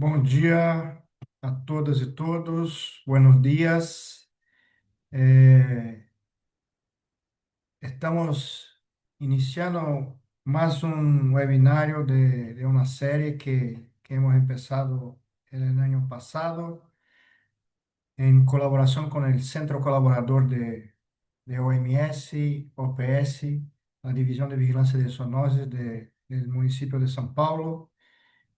Bom dia a todas e todos, buenos días. Eh, Estamos iniciando más un webinario de una serie que hemos empezado el año pasado en colaboración con el Centro Colaborador de OMS, OPS, la División de Vigilancia de Zoonosis del municipio de São Paulo.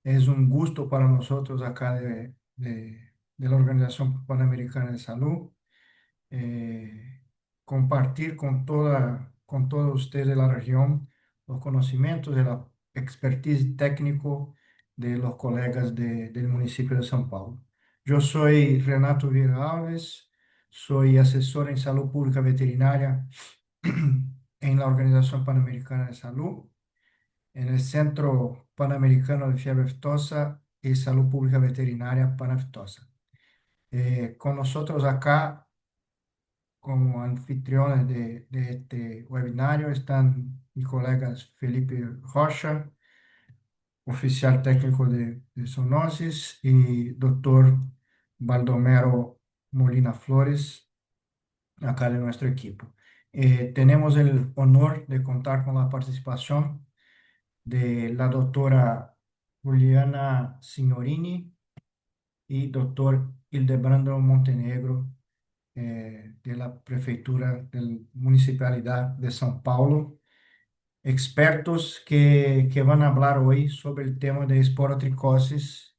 Es un gusto para nosotros acá de la Organización Panamericana de Salud eh, compartir con todos ustedes de la región los conocimientos y la expertise técnico de los colegas del municipio de São Paulo. Yo soy Renato Vieira Alves, soy asesor en salud pública veterinaria en la Organización Panamericana de Salud, en el Centro Panamericano de Fiebre Aftosa y Salud Pública Veterinaria Panaftosa. Con nosotros acá como anfitriones de este webinario están mis colegas Felipe Rocha, oficial técnico de zoonosis, y doctor Baldomero Molina Flores, acá de nuestro equipo. Tenemos el honor de contar con la participación de la doctora Juliana Signorini y doctor Hildebrando Montenegro, de la Prefeitura de Municipalidad de São Paulo, expertos que van a hablar hoy sobre el tema de esporotricosis,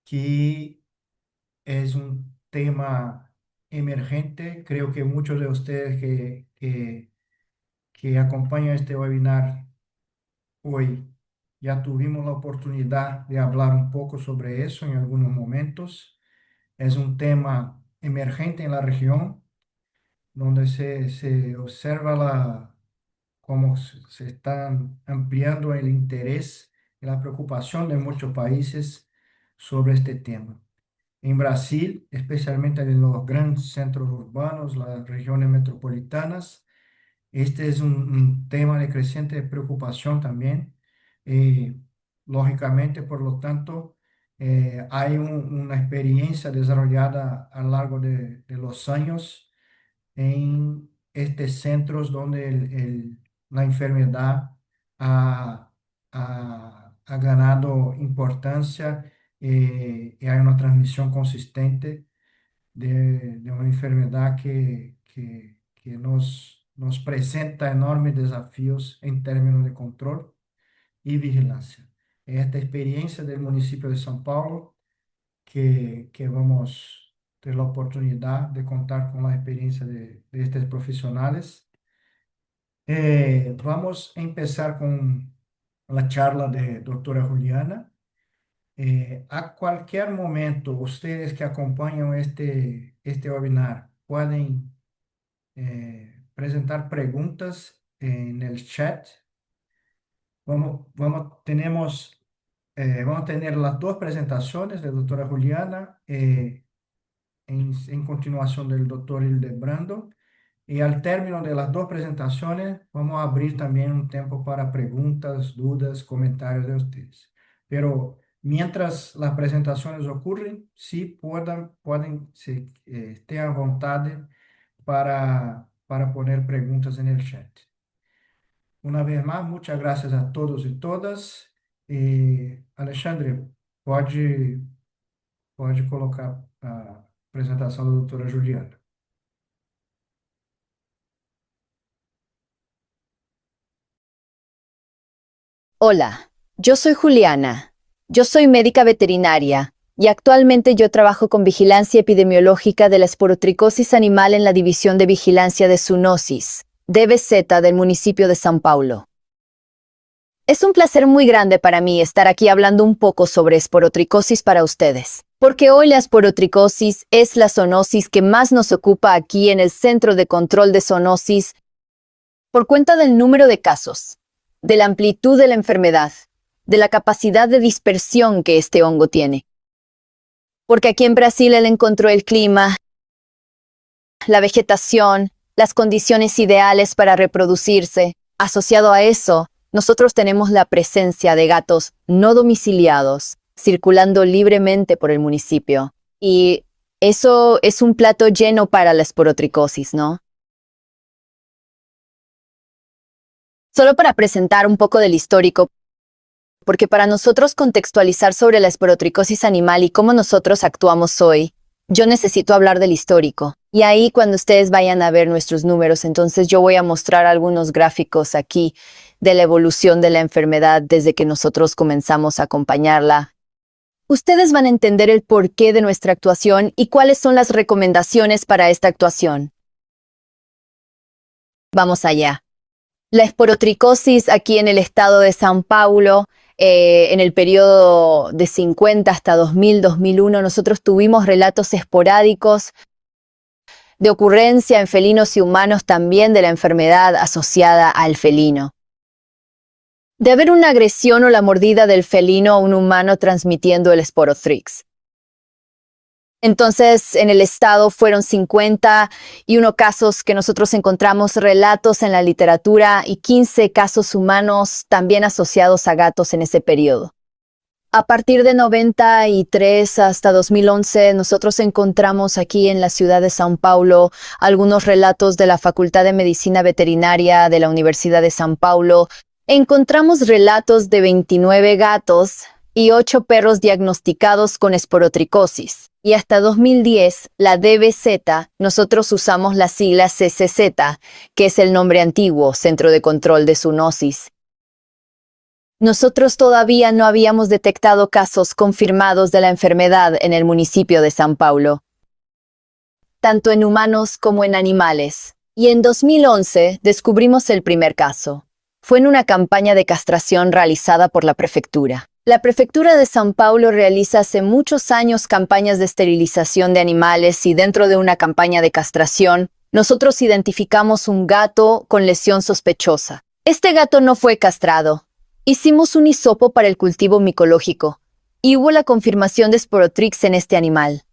que es un tema emergente. Creo que muchos de ustedes que acompañan este webinar hoy ya tuvimos la oportunidad de hablar un poco sobre eso en algunos momentos. Es un tema emergente en la región donde se observa cómo se está ampliando el interés y la preocupación de muchos países sobre este tema. En Brasil, especialmente en los grandes centros urbanos, las regiones metropolitanas, este es un tema de creciente preocupación también. Eh, Lógicamente, por lo tanto, hay una experiencia desarrollada a lo largo de los años en estos centros donde la enfermedad ha, ha ganado importancia, y hay una transmisión consistente de una enfermedad que nos presenta enormes desafíos en términos de control y vigilancia. Esta experiencia del municipio de São Paulo que vamos ter la oportunidad de contar con la experiencia de estos profesionales. Vamos a empezar con la charla de doctora Juliana. A cualquier momento, ustedes que acompañan este webinar pueden presentar preguntas en el chat. Vamos a tener las dos presentaciones de doctora Juliana. En continuación del doctor Hildebrando. Y al término de las dos presentaciones, vamos a abrir también un tiempo para preguntas, dudas, comentarios de ustedes. Pero mientras las presentaciones ocurren, sí estén a voluntad para poner preguntas en el chat. Una vez más, muchas gracias a todos y todas. Alexandre, pode colocar a apresentação da doutora Juliana. Hola, yo soy Juliana. Yo soy médica veterinaria y actualmente yo trabajo con vigilancia epidemiológica de la esporotricosis animal en la División de Vigilancia de Zoonosis, DVZ del municipio de São Paulo. Es un placer muy grande para mí estar aquí hablando un poco sobre esporotricosis para ustedes, porque hoy la esporotricosis es la zoonosis que más nos ocupa aquí en el Centro de Control de Zoonosis por cuenta del número de casos, de la amplitud de la enfermedad, de la capacidad de dispersión que este hongo tiene. Porque aquí en Brasil él encontró el clima, la vegetación, las condiciones ideales para reproducirse. Asociado a eso, nosotros tenemos la presencia de gatos no domiciliados circulando libremente por el municipio. Y eso es un plato lleno para la esporotricosis, ¿no? Solo para presentar un poco del histórico, porque para nosotros contextualizar sobre la esporotricosis animal y cómo nosotros actuamos hoy, yo necesito hablar del histórico. Y ahí cuando ustedes vayan a ver nuestros números, entonces yo voy a mostrar algunos gráficos aquí de la evolución de la enfermedad desde que nosotros comenzamos a acompañarla. Ustedes van a entender el porqué de nuestra actuación y cuáles son las recomendaciones para esta actuación. Vamos allá. La esporotricosis aquí en el estado de São Paulo, en el periodo de 50 hasta 2000-2001, nosotros tuvimos relatos esporádicos de ocurrencia en felinos y humanos también de la enfermedad asociada al felino. De haber una agresión o la mordida del felino a un humano transmitiendo el Sporothrix. Entonces, en el estado fueron 51 casos que nosotros encontramos relatos en la literatura y 15 casos humanos también asociados a gatos en ese periodo. A partir de 93 hasta 2011, nosotros encontramos aquí en la ciudad de São Paulo algunos relatos de la Facultad de Medicina Veterinaria de la Universidad de São Paulo. Encontramos relatos de 29 gatos y 8 perros diagnosticados con esporotricosis. Y hasta 2010, la DBZ, nosotros usamos la sigla CCZ, que es el nombre antiguo, Centro de Control de Zoonosis. Nosotros todavía no habíamos detectado casos confirmados de la enfermedad en el municipio de São Paulo, tanto en humanos como en animales. Y en 2011 descubrimos el primer caso. Fue en una campaña de castración realizada por la prefectura. La prefectura de São Paulo realiza hace muchos años campañas de esterilización de animales y dentro de una campaña de castración, nosotros identificamos un gato con lesión sospechosa. Este gato no fue castrado. Hicimos un hisopo para el cultivo micológico y hubo la confirmación de Sporothrix en este animal.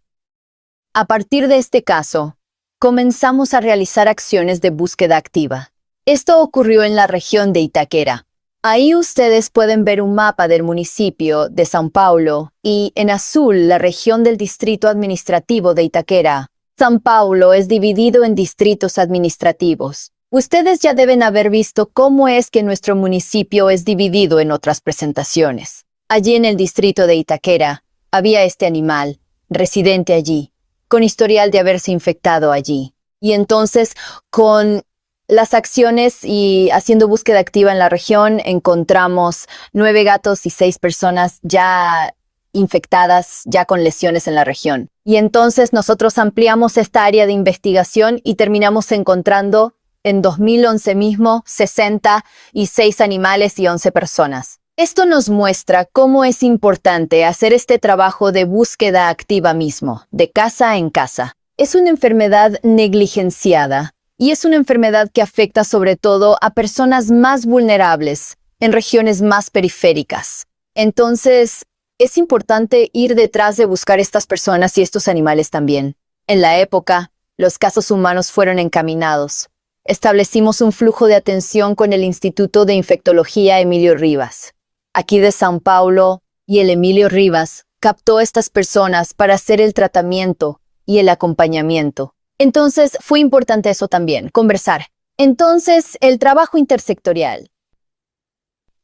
A partir de este caso, comenzamos a realizar acciones de búsqueda activa. Esto ocurrió en la región de Itaquera. Ahí ustedes pueden ver un mapa del municipio de São Paulo y en azul la región del distrito administrativo de Itaquera. São Paulo es dividido en distritos administrativos. Ustedes ya deben haber visto cómo es que nuestro municipio es dividido en otras presentaciones. Allí en el distrito de Itaquera había este animal, residente allí, con historial de haberse infectado allí. Y entonces, con las acciones y haciendo búsqueda activa en la región, encontramos 9 gatos y 6 personas ya infectadas, ya con lesiones en la región. Y entonces nosotros ampliamos esta área de investigación y terminamos encontrando en 2011 mismo 66 animales y 11 personas. Esto nos muestra cómo es importante hacer este trabajo de búsqueda activa mismo, de casa en casa. Es una enfermedad negligenciada. Y es una enfermedad que afecta sobre todo a personas más vulnerables, en regiones más periféricas. Entonces, es importante ir detrás de buscar estas personas y estos animales también. En la época, los casos humanos fueron encaminados. Establecimos un flujo de atención con el Instituto de Infectología Emilio Rivas, aquí de São Paulo, y el Emilio Rivas captó a estas personas para hacer el tratamiento y el acompañamiento. Entonces, fue importante eso también, conversar. Entonces, el trabajo intersectorial.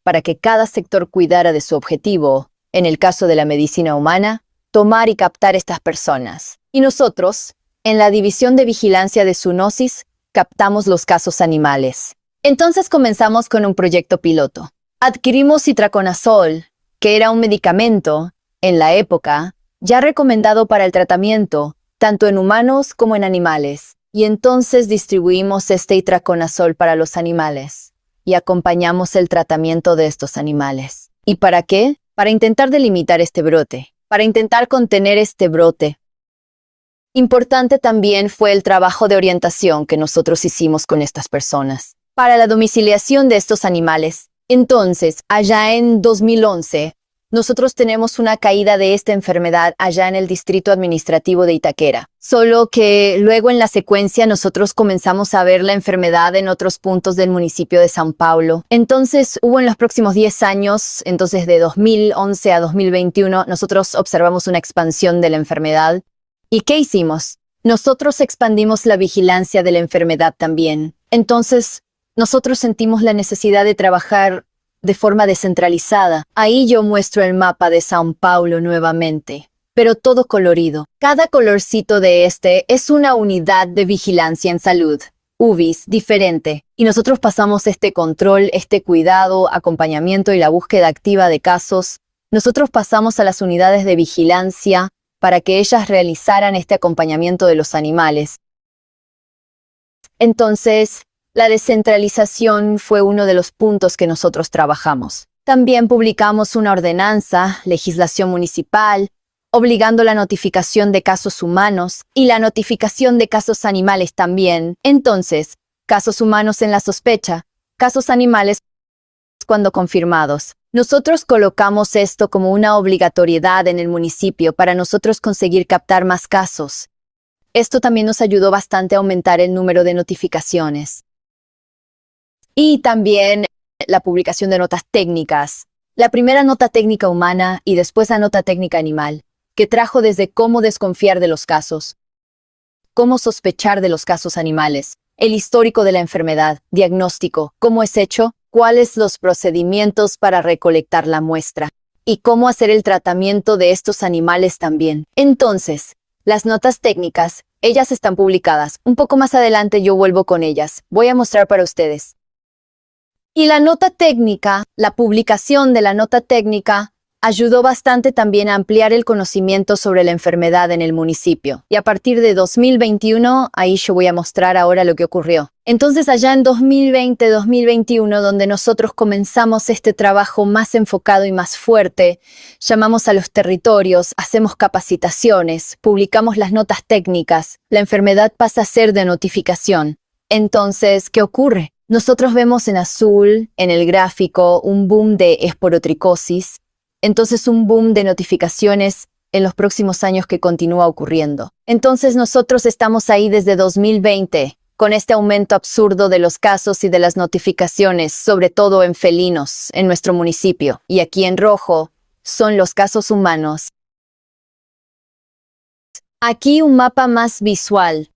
Para que cada sector cuidara de su objetivo, en el caso de la medicina humana, tomar y captar estas personas. Y nosotros, en la División de Vigilancia de Zoonosis, captamos los casos animales. Entonces comenzamos con un proyecto piloto. Adquirimos itraconazol, que era un medicamento, en la época, ya recomendado para el tratamiento, tanto en humanos como en animales, y entonces distribuimos este itraconazol para los animales, y acompañamos el tratamiento de estos animales. ¿Y para qué? Para intentar delimitar este brote, para intentar contener este brote. Importante también fue el trabajo de orientación que nosotros hicimos con estas personas, para la domiciliación de estos animales. Entonces, allá en 2011, nosotros tenemos una caída de esta enfermedad allá en el distrito administrativo de Itaquera. Solo que luego en la secuencia nosotros comenzamos a ver la enfermedad en otros puntos del municipio de São Paulo. Entonces hubo en los próximos 10 años, entonces de 2011 a 2021, nosotros observamos una expansión de la enfermedad. ¿Y qué hicimos? Nosotros expandimos la vigilancia de la enfermedad también. Entonces, nosotros sentimos la necesidad de trabajar de forma descentralizada. Ahí yo muestro el mapa de São Paulo nuevamente, pero todo colorido. Cada colorcito de este es una unidad de vigilancia en salud, UVIS, diferente. Y nosotros pasamos este control, este cuidado, acompañamiento y la búsqueda activa de casos. Nosotros pasamos a las unidades de vigilancia para que ellas realizaran este acompañamiento de los animales. Entonces, la descentralización fue uno de los puntos que nosotros trabajamos. También publicamos una ordenanza, legislación municipal, obligando la notificación de casos humanos y la notificación de casos animales también. Entonces, casos humanos en la sospecha, casos animales cuando confirmados. Nosotros colocamos esto como una obligatoriedad en el municipio para nosotros conseguir captar más casos. Esto también nos ayudó bastante a aumentar el número de notificaciones. Y también la publicación de notas técnicas. La primera nota técnica humana y después la nota técnica animal, que trajo desde cómo desconfiar de los casos, cómo sospechar de los casos animales, el histórico de la enfermedad, diagnóstico, cómo es hecho, cuáles los procedimientos para recolectar la muestra y cómo hacer el tratamiento de estos animales también. Entonces, las notas técnicas, ellas están publicadas. Un poco más adelante yo vuelvo con ellas. Voy a mostrar para ustedes. Y la nota técnica, la publicación de la nota técnica, ayudó bastante también a ampliar el conocimiento sobre la enfermedad en el municipio. Y a partir de 2021, ahí yo voy a mostrar ahora lo que ocurrió. Entonces allá en 2020-2021, donde nosotros comenzamos este trabajo más enfocado y más fuerte, llamamos a los territorios, hacemos capacitaciones, publicamos las notas técnicas, la enfermedad pasa a ser de notificación. Entonces, ¿qué ocurre? Nosotros vemos en azul, en el gráfico, un boom de esporotricosis, entonces un boom de notificaciones en los próximos años que continúa ocurriendo. Entonces nosotros estamos ahí desde 2020, con este aumento absurdo de los casos y de las notificaciones, sobre todo en felinos, en nuestro municipio. Y aquí en rojo son los casos humanos. Aquí un mapa más visual.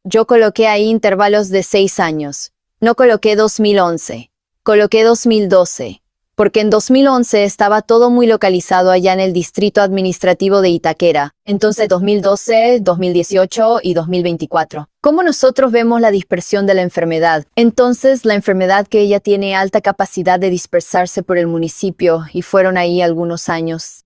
Yo coloqué ahí intervalos de 6 años. No coloqué 2011, coloqué 2012, porque en 2011 estaba todo muy localizado allá en el distrito administrativo de Itaquera. Entonces 2012, 2018 y 2024. ¿Cómo nosotros vemos la dispersión de la enfermedad? Entonces la enfermedad que ella tiene alta capacidad de dispersarse por el municipio y fueron ahí algunos años.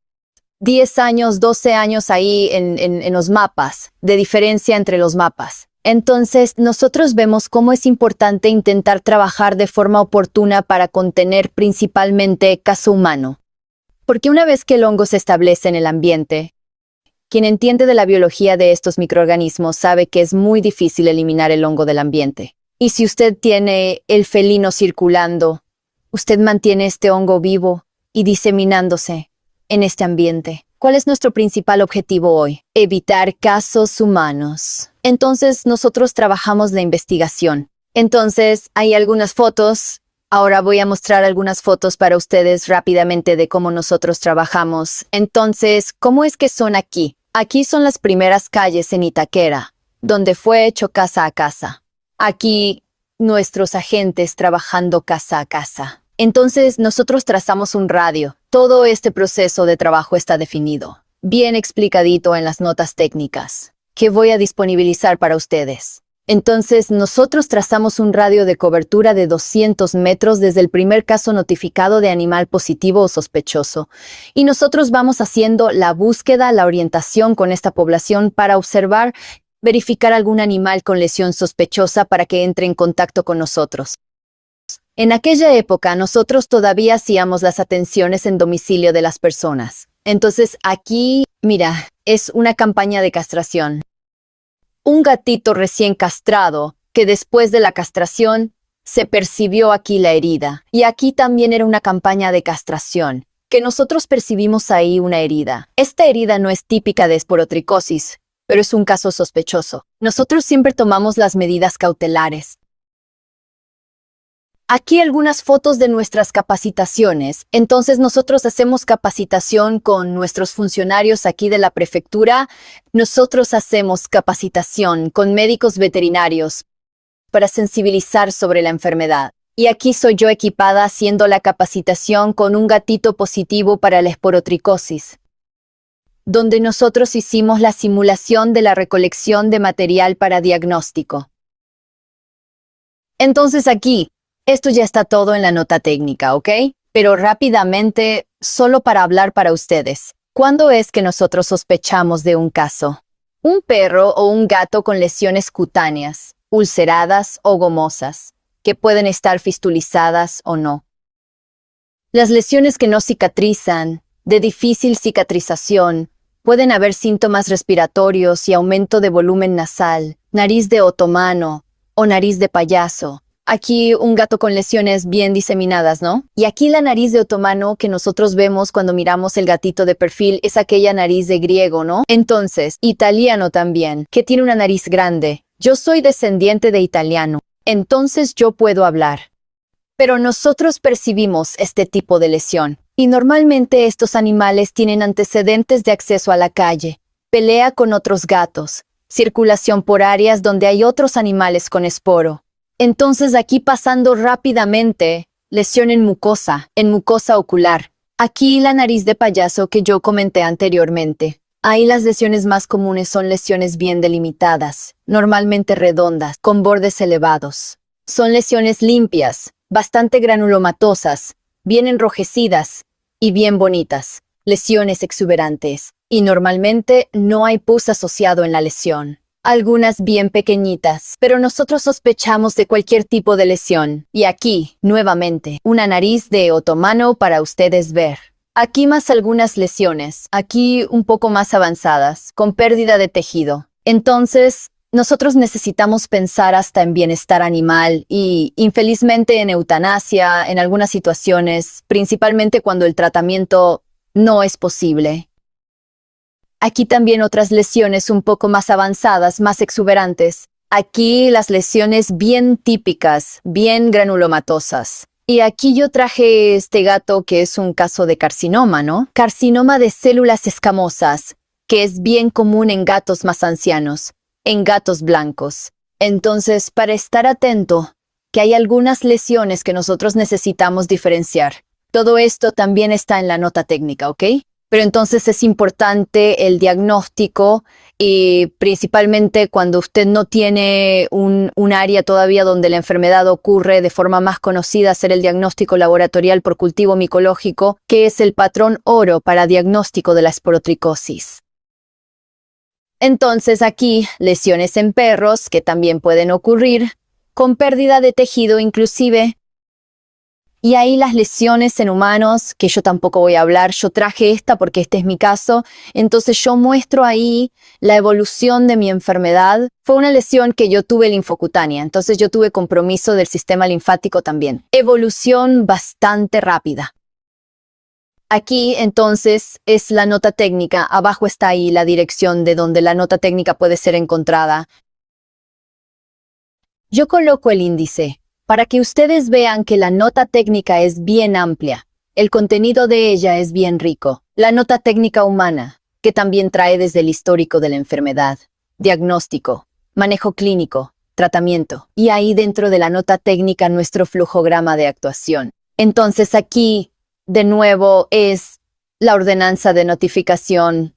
10 años, 12 años ahí en los mapas, de diferencia entre los mapas. Entonces, nosotros vemos cómo es importante intentar trabajar de forma oportuna para contener principalmente caso humano. Porque una vez que el hongo se establece en el ambiente, quien entiende de la biología de estos microorganismos sabe que es muy difícil eliminar el hongo del ambiente. Y si usted tiene el felino circulando, usted mantiene este hongo vivo y diseminándose en este ambiente. ¿Cuál es nuestro principal objetivo hoy? Evitar casos humanos. Entonces, nosotros trabajamos la investigación. Entonces, hay algunas fotos. Ahora voy a mostrar algunas fotos para ustedes rápidamente de cómo nosotros trabajamos. Entonces, ¿cómo es que son aquí? Aquí son las primeras calles en Itaquera, donde fue hecho casa a casa. Aquí, nuestros agentes trabajando casa a casa. Entonces, nosotros trazamos un radio. Todo este proceso de trabajo está definido, bien explicadito en las notas técnicas, que voy a disponibilizar para ustedes. Entonces, nosotros trazamos un radio de cobertura de 200 metros desde el primer caso notificado de animal positivo o sospechoso, y nosotros vamos haciendo la búsqueda, la orientación con esta población para observar, verificar algún animal con lesión sospechosa para que entre en contacto con nosotros. En aquella época, nosotros todavía hacíamos las atenciones en domicilio de las personas. Entonces, aquí, mira, es una campaña de castración. Un gatito recién castrado, que después de la castración, se percibió aquí la herida. Y aquí también era una campaña de castración. que nosotros percibimos ahí una herida. Esta herida no es típica de esporotricosis, pero es un caso sospechoso. Nosotros siempre tomamos las medidas cautelares. Aquí algunas fotos de nuestras capacitaciones. Entonces nosotros hacemos capacitación con nuestros funcionarios aquí de la prefectura. Nosotros hacemos capacitación con médicos veterinarios para sensibilizar sobre la enfermedad. Y aquí soy yo equipada haciendo la capacitación con un gatito positivo para la esporotricosis, donde nosotros hicimos la simulación de la recolección de material para diagnóstico. Entonces aquí, esto ya está todo en la nota técnica, ¿ok? Pero rápidamente, solo para hablar para ustedes. ¿Cuándo es que nosotros sospechamos de un caso? Un perro o un gato con lesiones cutáneas, ulceradas o gomosas, que pueden estar fistulizadas o no. Las lesiones que no cicatrizan, de difícil cicatrización, pueden haber síntomas respiratorios y aumento de volumen nasal, nariz de otomano o nariz de payaso. Aquí un gato con lesiones bien diseminadas, ¿no? Y aquí la nariz de otomano que nosotros vemos cuando miramos el gatito de perfil es aquella nariz de griego, ¿no? Entonces, italiano también, que tiene una nariz grande. Yo soy descendiente de italiano, entonces yo puedo hablar. Pero nosotros percibimos este tipo de lesión. Y normalmente estos animales tienen antecedentes de acceso a la calle, pelea con otros gatos, circulación por áreas donde hay otros animales con esporo. Entonces aquí pasando rápidamente, lesión en mucosa ocular. Aquí la nariz de payaso que yo comenté anteriormente. Ahí las lesiones más comunes son lesiones bien delimitadas, normalmente redondas, con bordes elevados. Son lesiones limpias, bastante granulomatosas, bien enrojecidas y bien bonitas. Lesiones exuberantes. Y normalmente no hay pus asociado en la lesión. Algunas bien pequeñitas, pero nosotros sospechamos de cualquier tipo de lesión. Y aquí, nuevamente, una nariz de otomano para ustedes ver. Aquí más algunas lesiones, aquí un poco más avanzadas, con pérdida de tejido. Entonces, nosotros necesitamos pensar hasta en bienestar animal y, infelizmente, en eutanasia, en algunas situaciones, principalmente cuando el tratamiento no es posible. Aquí también otras lesiones un poco más avanzadas, más exuberantes. Aquí las lesiones bien típicas, bien granulomatosas. Y aquí yo traje este gato que es un caso de carcinoma, ¿no? Carcinoma de células escamosas, que es bien común en gatos más ancianos, en gatos blancos. Entonces, para estar atento, que hay algunas lesiones que nosotros necesitamos diferenciar. Todo esto también está en la nota técnica, ¿ok? Pero entonces es importante el diagnóstico y principalmente cuando usted no tiene un área todavía donde la enfermedad ocurre de forma más conocida, hacer el diagnóstico laboratorial por cultivo micológico, que es el patrón oro para diagnóstico de la esporotricosis. Entonces aquí, lesiones en perros, que también pueden ocurrir, con pérdida de tejido inclusive. Y ahí las lesiones en humanos, que yo tampoco voy a hablar, yo traje esta porque este es mi caso, entonces yo muestro ahí la evolución de mi enfermedad. Fue una lesión que yo tuve linfocutánea, entonces yo tuve compromiso del sistema linfático también. Evolución bastante rápida. Aquí entonces es la nota técnica, abajo está ahí la dirección de donde la nota técnica puede ser encontrada. Yo coloco el índice para que ustedes vean que la nota técnica es bien amplia. El contenido de ella es bien rico. La nota técnica humana, que también trae desde el histórico de la enfermedad, diagnóstico, manejo clínico, tratamiento. Y ahí dentro de la nota técnica nuestro flujograma de actuación. Entonces aquí, de nuevo, es la ordenanza de notificación.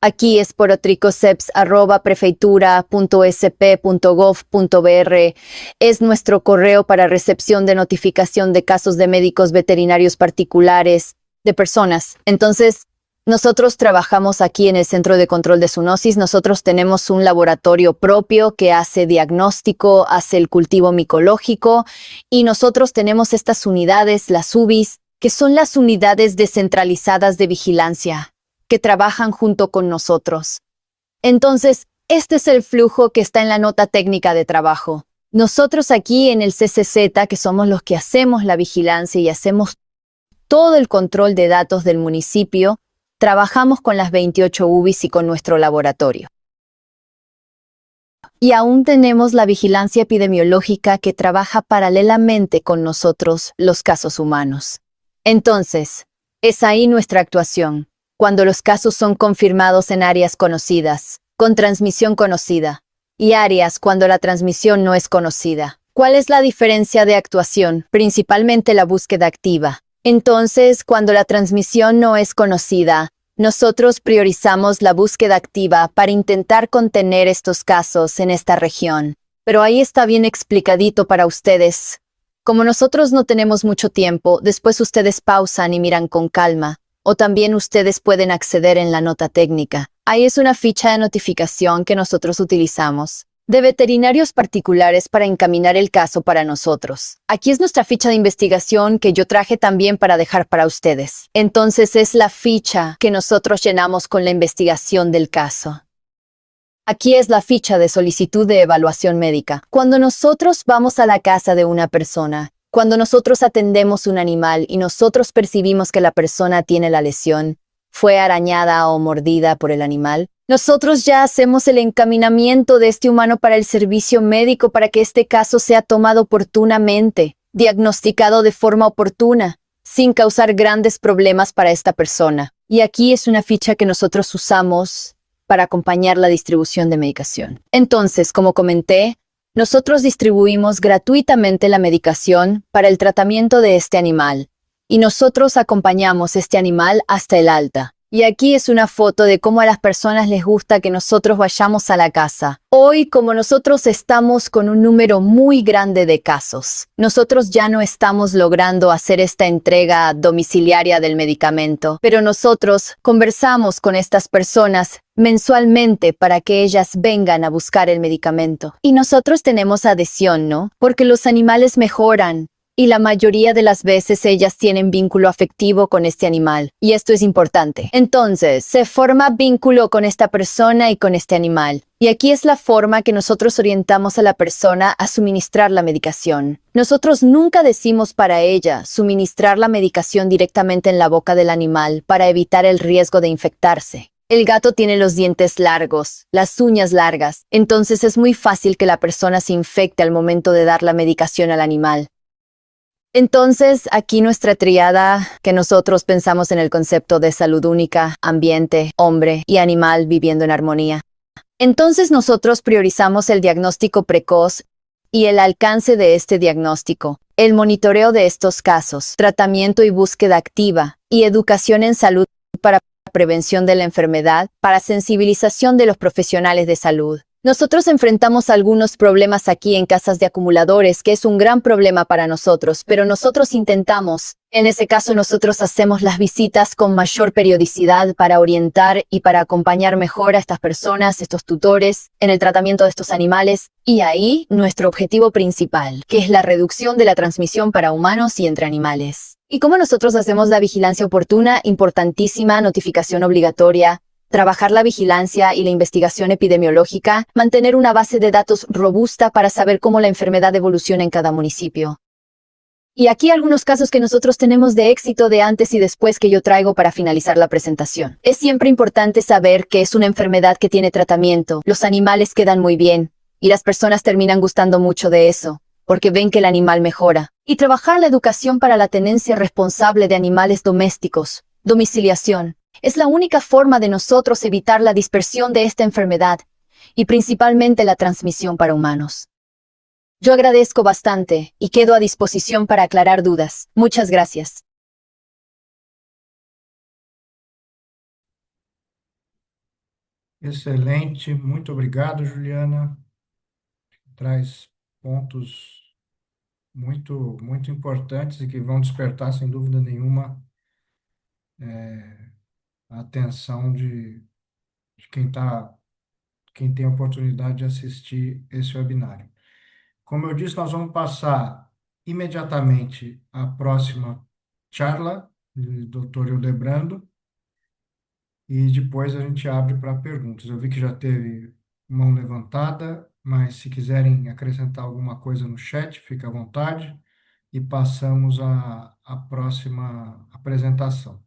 Aquí es esporotricoseps@prefeitura.sp.gov.br. Es nuestro correo para recepción de notificación de casos de médicos veterinarios particulares, de personas. Entonces, nosotros trabajamos aquí en el Centro de Control de Zoonosis. Nosotros tenemos un laboratorio propio que hace diagnóstico, hace el cultivo micológico y nosotros tenemos estas unidades, las UBIs, que son las unidades descentralizadas de vigilancia, que trabajan junto con nosotros. Entonces, este es el flujo que está en la nota técnica de trabajo. Nosotros aquí en el CCZ, que somos los que hacemos la vigilancia y hacemos todo el control de datos del municipio, trabajamos con las 28 UBIs y con nuestro laboratorio. Y aún tenemos la vigilancia epidemiológica que trabaja paralelamente con nosotros, los casos humanos. Entonces, es ahí nuestra actuación, cuando los casos son confirmados en áreas conocidas, con transmisión conocida, y áreas cuando la transmisión no es conocida. ¿Cuál es la diferencia de actuación? Principalmente la búsqueda activa. Entonces, cuando la transmisión no es conocida, nosotros priorizamos la búsqueda activa para intentar contener estos casos en esta región. Pero ahí está bien explicadito para ustedes. Como nosotros no tenemos mucho tiempo, después ustedes pausan y miran con calma, o también ustedes pueden acceder en la nota técnica. Ahí es una ficha de notificación que nosotros utilizamos de veterinarios particulares para encaminar el caso para nosotros. Aquí es nuestra ficha de investigación que yo traje también para dejar para ustedes. Entonces es la ficha que nosotros llenamos con la investigación del caso. Aquí es la ficha de solicitud de evaluación médica. Cuando nosotros vamos a la casa de una persona, cuando nosotros atendemos un animal y nosotros percibimos que la persona tiene la lesión, fue arañada o mordida por el animal, nosotros ya hacemos el encaminamiento de este humano para el servicio médico para que este caso sea tomado oportunamente, diagnosticado de forma oportuna, sin causar grandes problemas para esta persona. Y aquí es una ficha que nosotros usamos para acompañar la distribución de medicación. Entonces, como comenté, nosotros distribuimos gratuitamente la medicación para el tratamiento de este animal, y nosotros acompañamos este animal hasta el alta. Y aquí es una foto de cómo a las personas les gusta que nosotros vayamos a la casa. Hoy, como nosotros estamos con un número muy grande de casos, nosotros ya no estamos logrando hacer esta entrega domiciliaria del medicamento, pero nosotros conversamos con estas personas mensualmente para que ellas vengan a buscar el medicamento. Y nosotros tenemos adhesión, ¿no? Porque los animales mejoran. Y la mayoría de las veces ellas tienen vínculo afectivo con este animal, y esto es importante. Entonces, se forma vínculo con esta persona y con este animal. Y aquí es la forma que nosotros orientamos a la persona a suministrar la medicación. Nosotros nunca decimos para ella suministrar la medicación directamente en la boca del animal para evitar el riesgo de infectarse. El gato tiene los dientes largos, las uñas largas, entonces es muy fácil que la persona se infecte al momento de dar la medicación al animal. Entonces, aquí nuestra triada, que nosotros pensamos en el concepto de salud única, ambiente, hombre y animal viviendo en armonía. Entonces nosotros priorizamos el diagnóstico precoz y el alcance de este diagnóstico, el monitoreo de estos casos, tratamiento y búsqueda activa, y educación en salud para prevención de la enfermedad, para sensibilización de los profesionales de salud. Nosotros enfrentamos algunos problemas aquí en casas de acumuladores, que es un gran problema para nosotros, pero nosotros intentamos. En ese caso, nosotros hacemos las visitas con mayor periodicidad para orientar y para acompañar mejor a estas personas, estos tutores, en el tratamiento de estos animales. Y ahí, nuestro objetivo principal, que es la reducción de la transmisión para humanos y entre animales. ¿Y cómo nosotros hacemos la vigilancia oportuna? Importantísima, notificación obligatoria. Trabajar la vigilancia y la investigación epidemiológica, mantener una base de datos robusta para saber cómo la enfermedad evoluciona en cada municipio. Y aquí algunos casos que nosotros tenemos de éxito de antes y después que yo traigo para finalizar la presentación. Es siempre importante saber que es una enfermedad que tiene tratamiento, los animales quedan muy bien, y las personas terminan gustando mucho de eso, porque ven que el animal mejora. Y trabajar la educación para la tenencia responsable de animales domésticos, domiciliación. Es la única forma de nosotros evitar la dispersión de esta enfermedad y principalmente la transmisión para humanos. Yo agradezco bastante y quedo a disposición para aclarar dudas. Muchas gracias. Excelente, muito obrigado, Juliana. Traz pontos muito importantes e que vão despertar, sem dúvida nenhuma, a atenção de quem tem a oportunidade de assistir esse webinário. Como eu disse, nós vamos passar imediatamente à próxima charla do Dr. Hildebrando e depois a gente abre para perguntas. Eu vi que já teve mão levantada, mas se quiserem acrescentar alguma coisa no chat, fica à vontade. e passamos à próxima apresentação.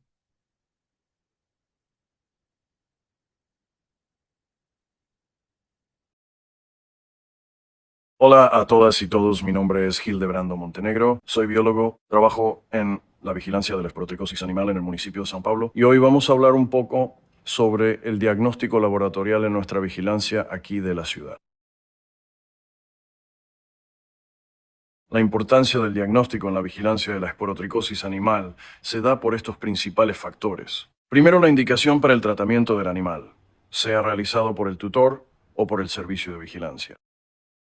Hola a todas y todos, mi nombre es Hildebrando Montenegro, soy biólogo, trabajo en la vigilancia de la esporotricosis animal en el municipio de San Pablo y hoy vamos a hablar un poco sobre el diagnóstico laboratorial en nuestra vigilancia aquí de la ciudad. La importancia del diagnóstico en la vigilancia de la esporotricosis animal se da por estos principales factores. Primero, la indicación para el tratamiento del animal, sea realizado por el tutor o por el servicio de vigilancia.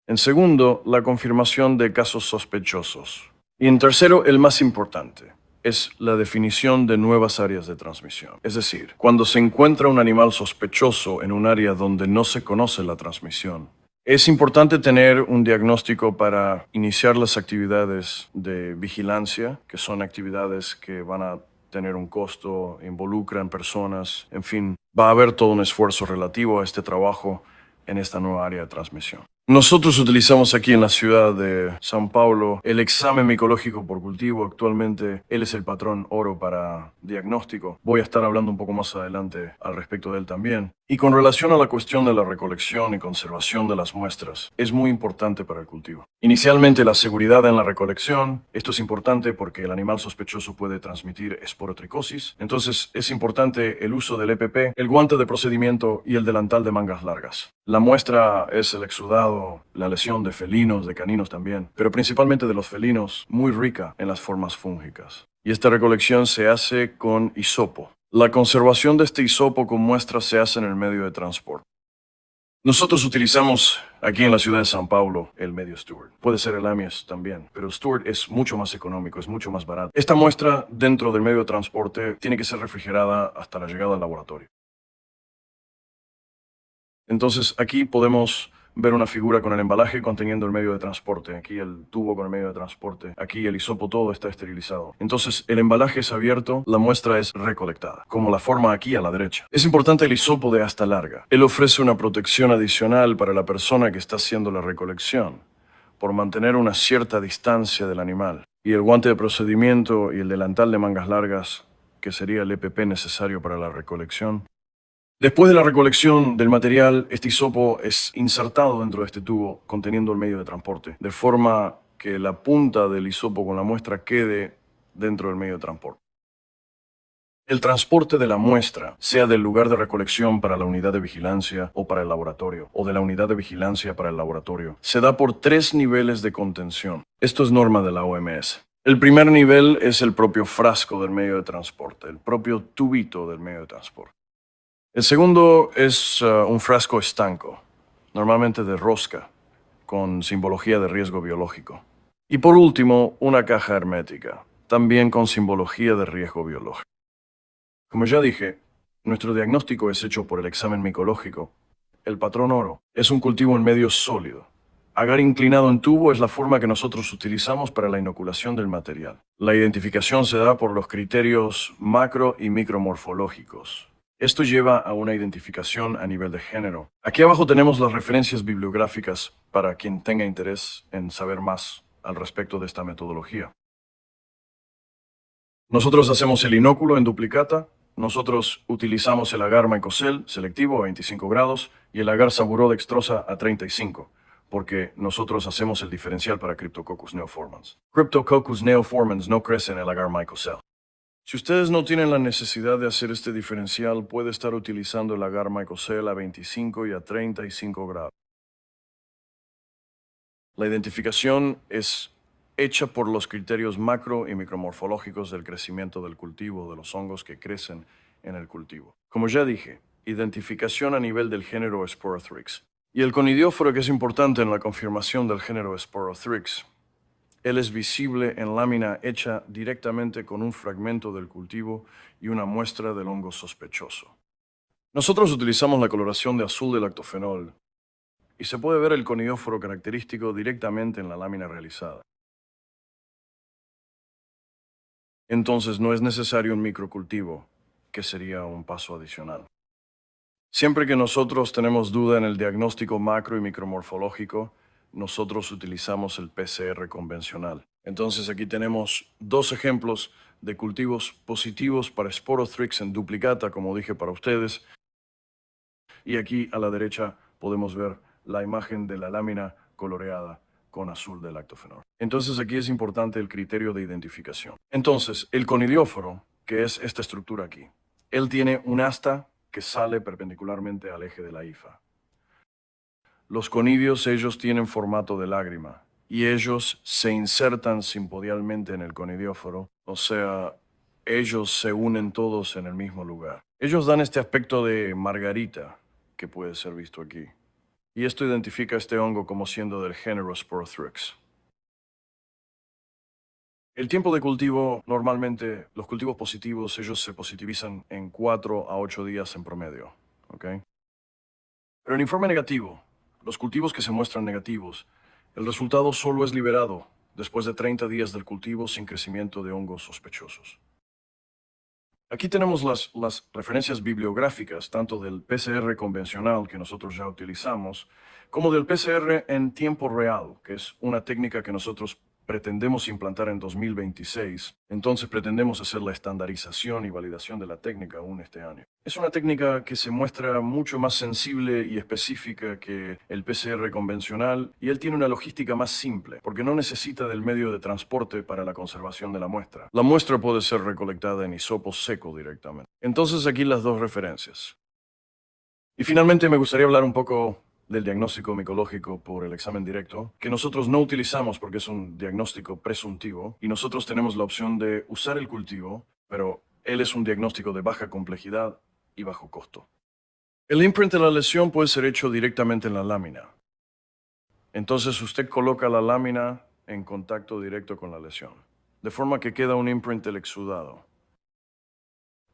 En segundo, la confirmación de casos sospechosos. Y en tercero, el más importante, es la definición de nuevas áreas de transmisión. Es decir, cuando se encuentra un animal sospechoso en un área donde no se conoce la transmisión, es importante tener un diagnóstico para iniciar las actividades de vigilancia, que son actividades que van a tener un costo, involucran personas, en fin, va a haber todo un esfuerzo relativo a este trabajo en esta nueva área de transmisión. Nosotros utilizamos aquí en la ciudad de San Paulo el examen micológico por cultivo. Actualmente él es el patrón oro para diagnóstico. Voy a estar hablando un poco más adelante al respecto de él también. Y con relación a la cuestión de la recolección y conservación de las muestras, es muy importante para el cultivo. Inicialmente, la seguridad en la recolección. Esto es importante porque el animal sospechoso puede transmitir esporotricosis. Entonces, es importante el uso del EPP, el guante de procedimiento y el delantal de mangas largas. La muestra es el exudado, la lesión de felinos, de caninos también, pero principalmente de los felinos, muy rica en las formas fúngicas. Y esta recolección se hace con hisopo. La conservación de este hisopo con muestras se hace en el medio de transporte. Nosotros utilizamos aquí en la ciudad de San Paulo el medio Stewart. Puede ser el Amias también, pero Stewart es mucho más económico, es mucho más barato. Esta muestra dentro del medio de transporte tiene que ser refrigerada hasta la llegada al laboratorio. Entonces aquí podemos ver una figura con el embalaje conteniendo el medio de transporte. Aquí el tubo con el medio de transporte. Aquí el hisopo, todo está esterilizado. Entonces el embalaje es abierto, la muestra es recolectada, como la forma aquí a la derecha. Es importante el hisopo de asta larga. Él ofrece una protección adicional para la persona que está haciendo la recolección, por mantener una cierta distancia del animal. Y el guante de procedimiento y el delantal de mangas largas, que sería el EPP necesario para la recolección. Después de la recolección del material, este hisopo es insertado dentro de este tubo conteniendo el medio de transporte, de forma que la punta del hisopo con la muestra quede dentro del medio de transporte. El transporte de la muestra, sea del lugar de recolección para la unidad de vigilancia o para el laboratorio, o de la unidad de vigilancia para el laboratorio, se da por 3 niveles de contención. Esto es norma de la OMS. El primer nivel es el propio frasco del medio de transporte, el propio tubito del medio de transporte. El segundo es un frasco estanco, normalmente de rosca, con simbología de riesgo biológico. Y por último, una caja hermética, también con simbología de riesgo biológico. Como ya dije, nuestro diagnóstico es hecho por el examen micológico. El patrón oro es un cultivo en medio sólido. Agar inclinado en tubo es la forma que nosotros utilizamos para la inoculación del material. La identificación se da por los criterios macro y micromorfológicos. Esto lleva a una identificación a nivel de género. Aquí abajo tenemos las referencias bibliográficas para quien tenga interés en saber más al respecto de esta metodología. Nosotros hacemos el inóculo en duplicata. Nosotros utilizamos el agar Mycocel selectivo a 25 grados y el agar Saburó dextrosa a 35, porque nosotros hacemos el diferencial para Cryptococcus neoformans. Cryptococcus neoformans no crece en el agar Mycocel. Si ustedes no tienen la necesidad de hacer este diferencial, puede estar utilizando el agar Mycocel a 25 y a 35 grados. La identificación es hecha por los criterios macro y micromorfológicos del crecimiento del cultivo, de los hongos que crecen en el cultivo. Como ya dije, identificación a nivel del género Sporothrix. Y el conidióforo, que es importante en la confirmación del género Sporothrix. Él es visible en lámina hecha directamente con un fragmento del cultivo y una muestra del hongo sospechoso. Nosotros utilizamos la coloración de azul del lactofenol y se puede ver el conidióforo característico directamente en la lámina realizada. Entonces no es necesario un microcultivo, que sería un paso adicional. Siempre que nosotros tenemos duda en el diagnóstico macro y micromorfológico, nosotros utilizamos el PCR convencional. Entonces aquí tenemos dos ejemplos de cultivos positivos para Sporothrix en duplicata, como dije para ustedes. Y aquí a la derecha podemos ver la imagen de la lámina coloreada con azul del lactofenol. Entonces aquí es importante el criterio de identificación. Entonces, el conidióforo, que es esta estructura aquí, él tiene un asta que sale perpendicularmente al eje de la hifa. Los conidios, ellos tienen formato de lágrima y ellos se insertan simpodialmente en el conidióforo, o sea, ellos se unen todos en el mismo lugar. Ellos dan este aspecto de margarita que puede ser visto aquí. Y esto identifica a este hongo como siendo del género Sporothrix. El tiempo de cultivo, normalmente los cultivos positivos, ellos se positivizan en 4 a 8 días en promedio, ¿ok? Pero en informe negativo, los cultivos que se muestran negativos, el resultado solo es liberado después de 30 días del cultivo sin crecimiento de hongos sospechosos. Aquí tenemos las referencias bibliográficas, tanto del PCR convencional que nosotros ya utilizamos, como del PCR en tiempo real, que es una técnica que nosotros pretendemos implantar en 2026. Entonces pretendemos hacer la estandarización y validación de la técnica aún este año. Es una técnica que se muestra mucho más sensible y específica que el PCR convencional y él tiene una logística más simple, porque no necesita del medio de transporte para la conservación de la muestra. La muestra puede ser recolectada en hisopo seco directamente. Entonces aquí las dos referencias. Y finalmente me gustaría hablar un poco del diagnóstico micológico por el examen directo, que nosotros no utilizamos porque es un diagnóstico presuntivo y nosotros tenemos la opción de usar el cultivo, pero él es un diagnóstico de baja complejidad y bajo costo. El imprint de la lesión puede ser hecho directamente en la lámina. Entonces usted coloca la lámina en contacto directo con la lesión, de forma que queda un imprint del exudado.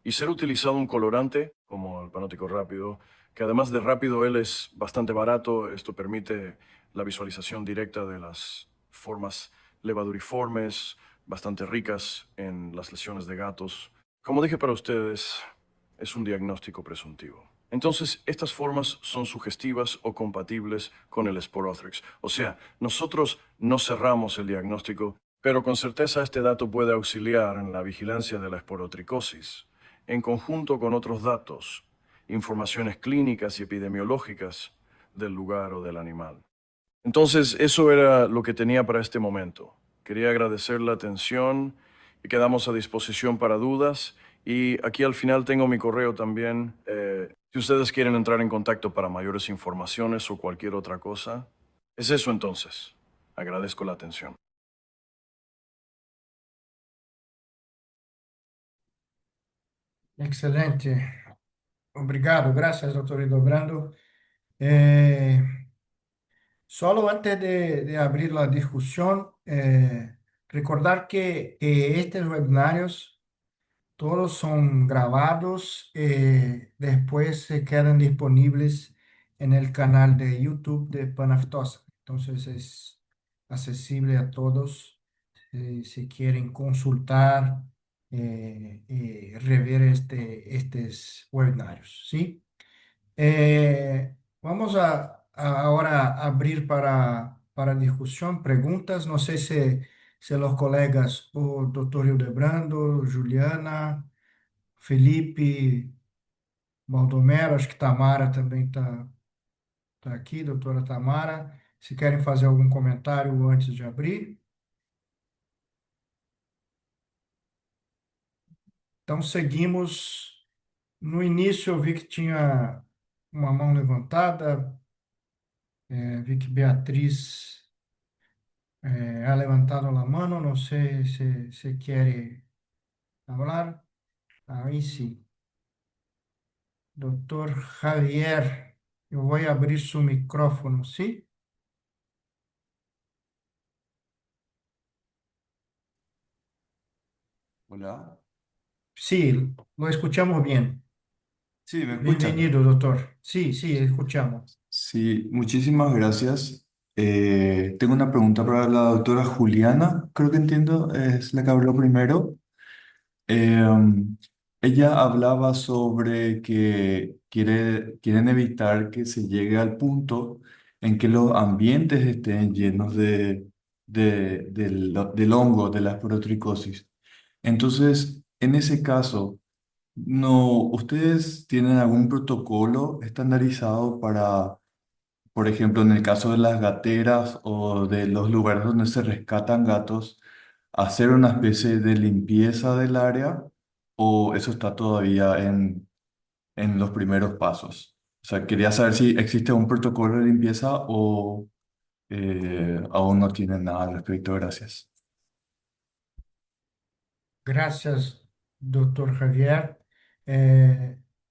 Y ser utilizado un colorante, como el panótico rápido, que además de rápido, él es bastante barato. Esto permite la visualización directa de las formas levaduriformes, bastante ricas en las lesiones de gatos. Como dije para ustedes, es un diagnóstico presuntivo. Entonces, estas formas son sugestivas o compatibles con el Sporothrix. O sea, nosotros no cerramos el diagnóstico, pero con certeza este dato puede auxiliar en la vigilancia de la esporotricosis, en conjunto con otros datos, informaciones clínicas y epidemiológicas del lugar o del animal. Entonces, eso era lo que tenía para este momento. Quería agradecer la atención y quedamos a disposición para dudas. Y aquí al final tengo mi correo también. Si ustedes quieren entrar en contacto para mayores informaciones o cualquier otra cosa. Es eso entonces. Agradezco la atención. Excelente. Obrigado. Gracias, doctor Hildebrando. Eh, Solo antes de abrir la discusión, recordar que estos webinarios todos son grabados, después se quedan disponibles en el canal de YouTube de Panaftosa. Entonces es accesible a todos si quieren consultar, rever estos webinarios, ¿sí? Vamos a ahora abrir para discusión, preguntas. No sé si los colegas, o doctor Hildebrando, Juliana, Felipe, Baldomero, acho que Tamara também tá aqui, doutora Tamara. Se querem fazer algum comentário antes de abrir. Então, seguimos. No início, eu vi que tinha uma mão levantada, vi que Beatriz ha levantado la mano, no sé si quiere hablar. Ahí sí. Doctor Javier, yo voy a abrir su micrófono, ¿sí? Hola. Sí, lo escuchamos bien. Sí, ¿me escuchan? Bienvenido, doctor. Sí, sí, escuchamos. Sí, muchísimas gracias. Tengo una pregunta para la doctora Juliana, creo que entiendo, es la que habló primero. Eh, Ella hablaba sobre que quieren evitar que se llegue al punto en que los ambientes estén llenos del hongo, de la esporotricosis. Entonces, en ese caso, no, ¿ustedes tienen algún protocolo estandarizado para, por ejemplo, en el caso de las gateras o de los lugares donde se rescatan gatos, hacer una especie de limpieza del área o eso está todavía en los primeros pasos? O sea, quería saber si existe un protocolo de limpieza o aún no tienen nada al respecto. Gracias. Gracias, doutor Javier.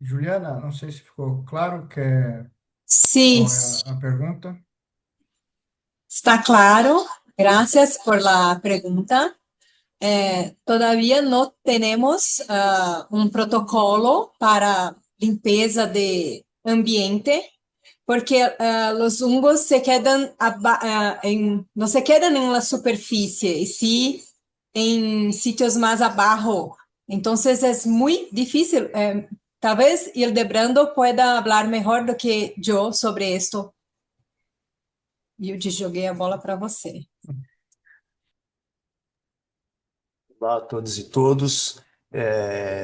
Juliana, não sei se ficou claro Sí, qual é a pergunta. está claro. Gracias por la pregunta. Todavía no tenemos un protocolo para limpieza de ambiente, porque los hongos se quedan no se quedan en la superficie, y sí en sitios más abajo. Entonces es muy difícil. Tal vez Hildebrando pueda hablar mejor do que yo sobre esto. E eu te joguei a bola para você. Olá a todos e todos.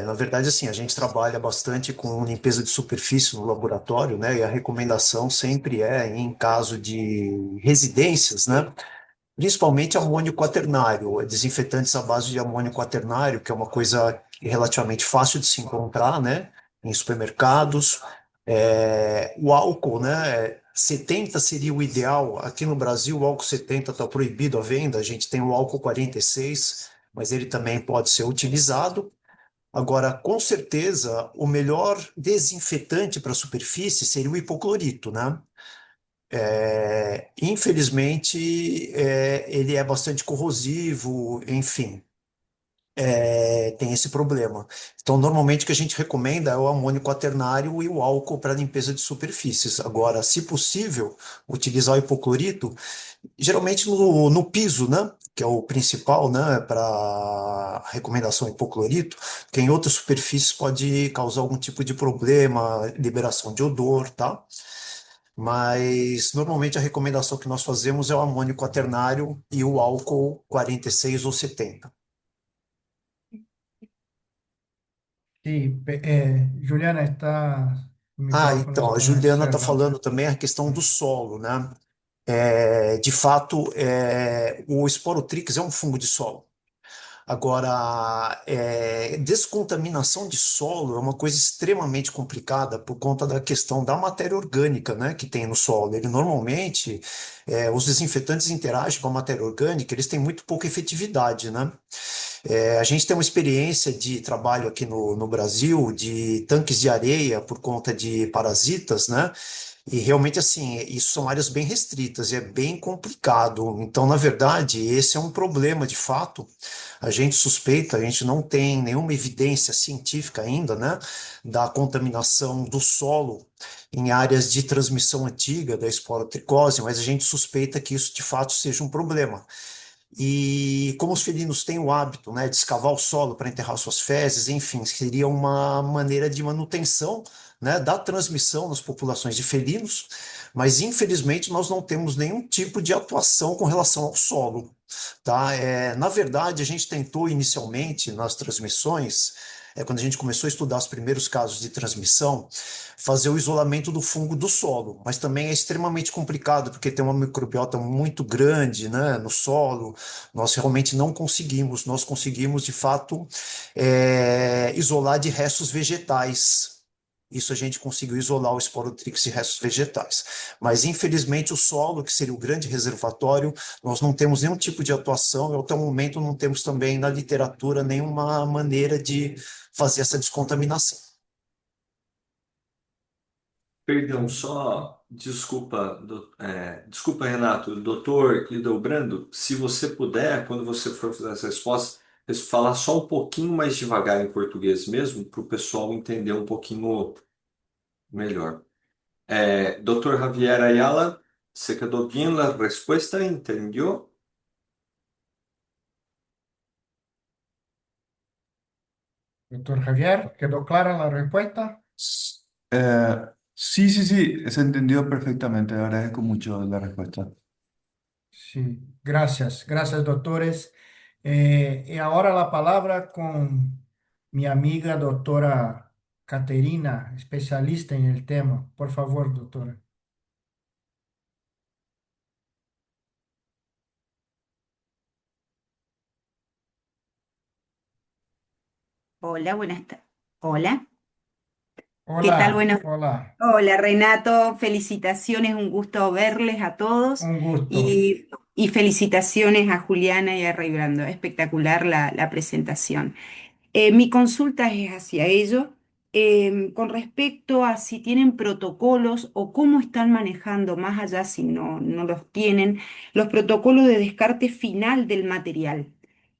Na verdade, assim, a gente trabalha bastante com limpeza de superfície no laboratório, né? E a recomendação sempre é, em caso de residências, né? Principalmente amônio quaternário, desinfetantes à base de amônio quaternário, que é uma coisa relativamente fácil de se encontrar, né? Em supermercados. O álcool, né? 70 seria o ideal. Aqui no Brasil, o álcool 70 está proibido à venda. A gente tem o álcool 46, mas ele também pode ser utilizado. Agora, com certeza, o melhor desinfetante para a superfície seria o hipoclorito, né? Infelizmente, ele é bastante corrosivo, enfim, tem esse problema. Então, normalmente o que a gente recomenda é o amônio quaternário e o álcool para limpeza de superfícies. Agora, se possível, utilizar o hipoclorito, geralmente no piso, né? Que é o principal, né? Para recomendação hipoclorito, que em outras superfícies pode causar algum tipo de problema, liberação de odor, tá? Mas normalmente a recomendação que nós fazemos é o amônio quaternário e o álcool 46 ou 70. Sim, Juliana, está, o Ah, microfone então, a está Juliana está cerrado. falando também a questão do solo, né? De fato, o Sporotrix é um fungo de solo. Agora, descontaminação de solo é uma coisa extremamente complicada por conta da questão da matéria orgânica, né, que tem no solo. Ele normalmente, os desinfetantes interagem com a matéria orgânica, eles têm muito pouca efetividade, né? A gente tem uma experiência de trabalho aqui no Brasil de tanques de areia por conta de parasitas, né? E realmente, assim, isso são áreas bem restritas e é bem complicado. Então, na verdade, esse é um problema de fato. A gente suspeita, a gente não tem nenhuma evidência científica ainda, né, da contaminação do solo em áreas de transmissão antiga da esporotricose, mas a gente suspeita que isso de fato seja um problema. E como os felinos têm o hábito, né, de escavar o solo para enterrar suas fezes, enfim, seria uma maneira de manutenção, né, da transmissão nas populações de felinos, mas infelizmente nós não temos nenhum tipo de atuação com relação ao solo, tá? Na verdade, a gente tentou inicialmente nas transmissões, quando a gente começou a estudar os primeiros casos de transmissão, fazer o isolamento do fungo do solo, mas também é extremamente complicado porque tem uma microbiota muito grande, né, no solo. Nós realmente não conseguimos, nós conseguimos de fato isolar de restos vegetais. Isso a gente conseguiu isolar o Sporotrix de restos vegetais. Mas, infelizmente, o solo, que seria o grande reservatório, nós não temos nenhum tipo de atuação e, até o momento, não temos também na literatura nenhuma maneira de fazer essa descontaminação. Perdão, só desculpa, desculpa, Renato, doutor Hildebrando, se você puder, quando você for fazer essa resposta, falar só um pouquinho mais devagar em português mesmo, para o pessoal entender um pouquinho melhor. Doctor Javier Ayala, ¿se quedó bien la respuesta? ¿Entendió? Doctor Javier, ¿quedó clara la respuesta? Sí, sí, sí, se entendió perfectamente. Agradezco mucho la respuesta. Sí, gracias, gracias, doctores. Y ahora la palabra con mi amiga doctora Caterina, especialista en el tema. Por favor, doctora. Hola, buenas tardes. Hola, ¿qué tal? Hola, Bueno, hola, hola Renato, felicitaciones, un gusto verles a todos un gusto. y felicitaciones a Juliana y a Rey Brando. Espectacular la presentación. Mi consulta es hacia ello, con respecto a si tienen protocolos o cómo están manejando, más allá si no los tienen, los protocolos de descarte final del material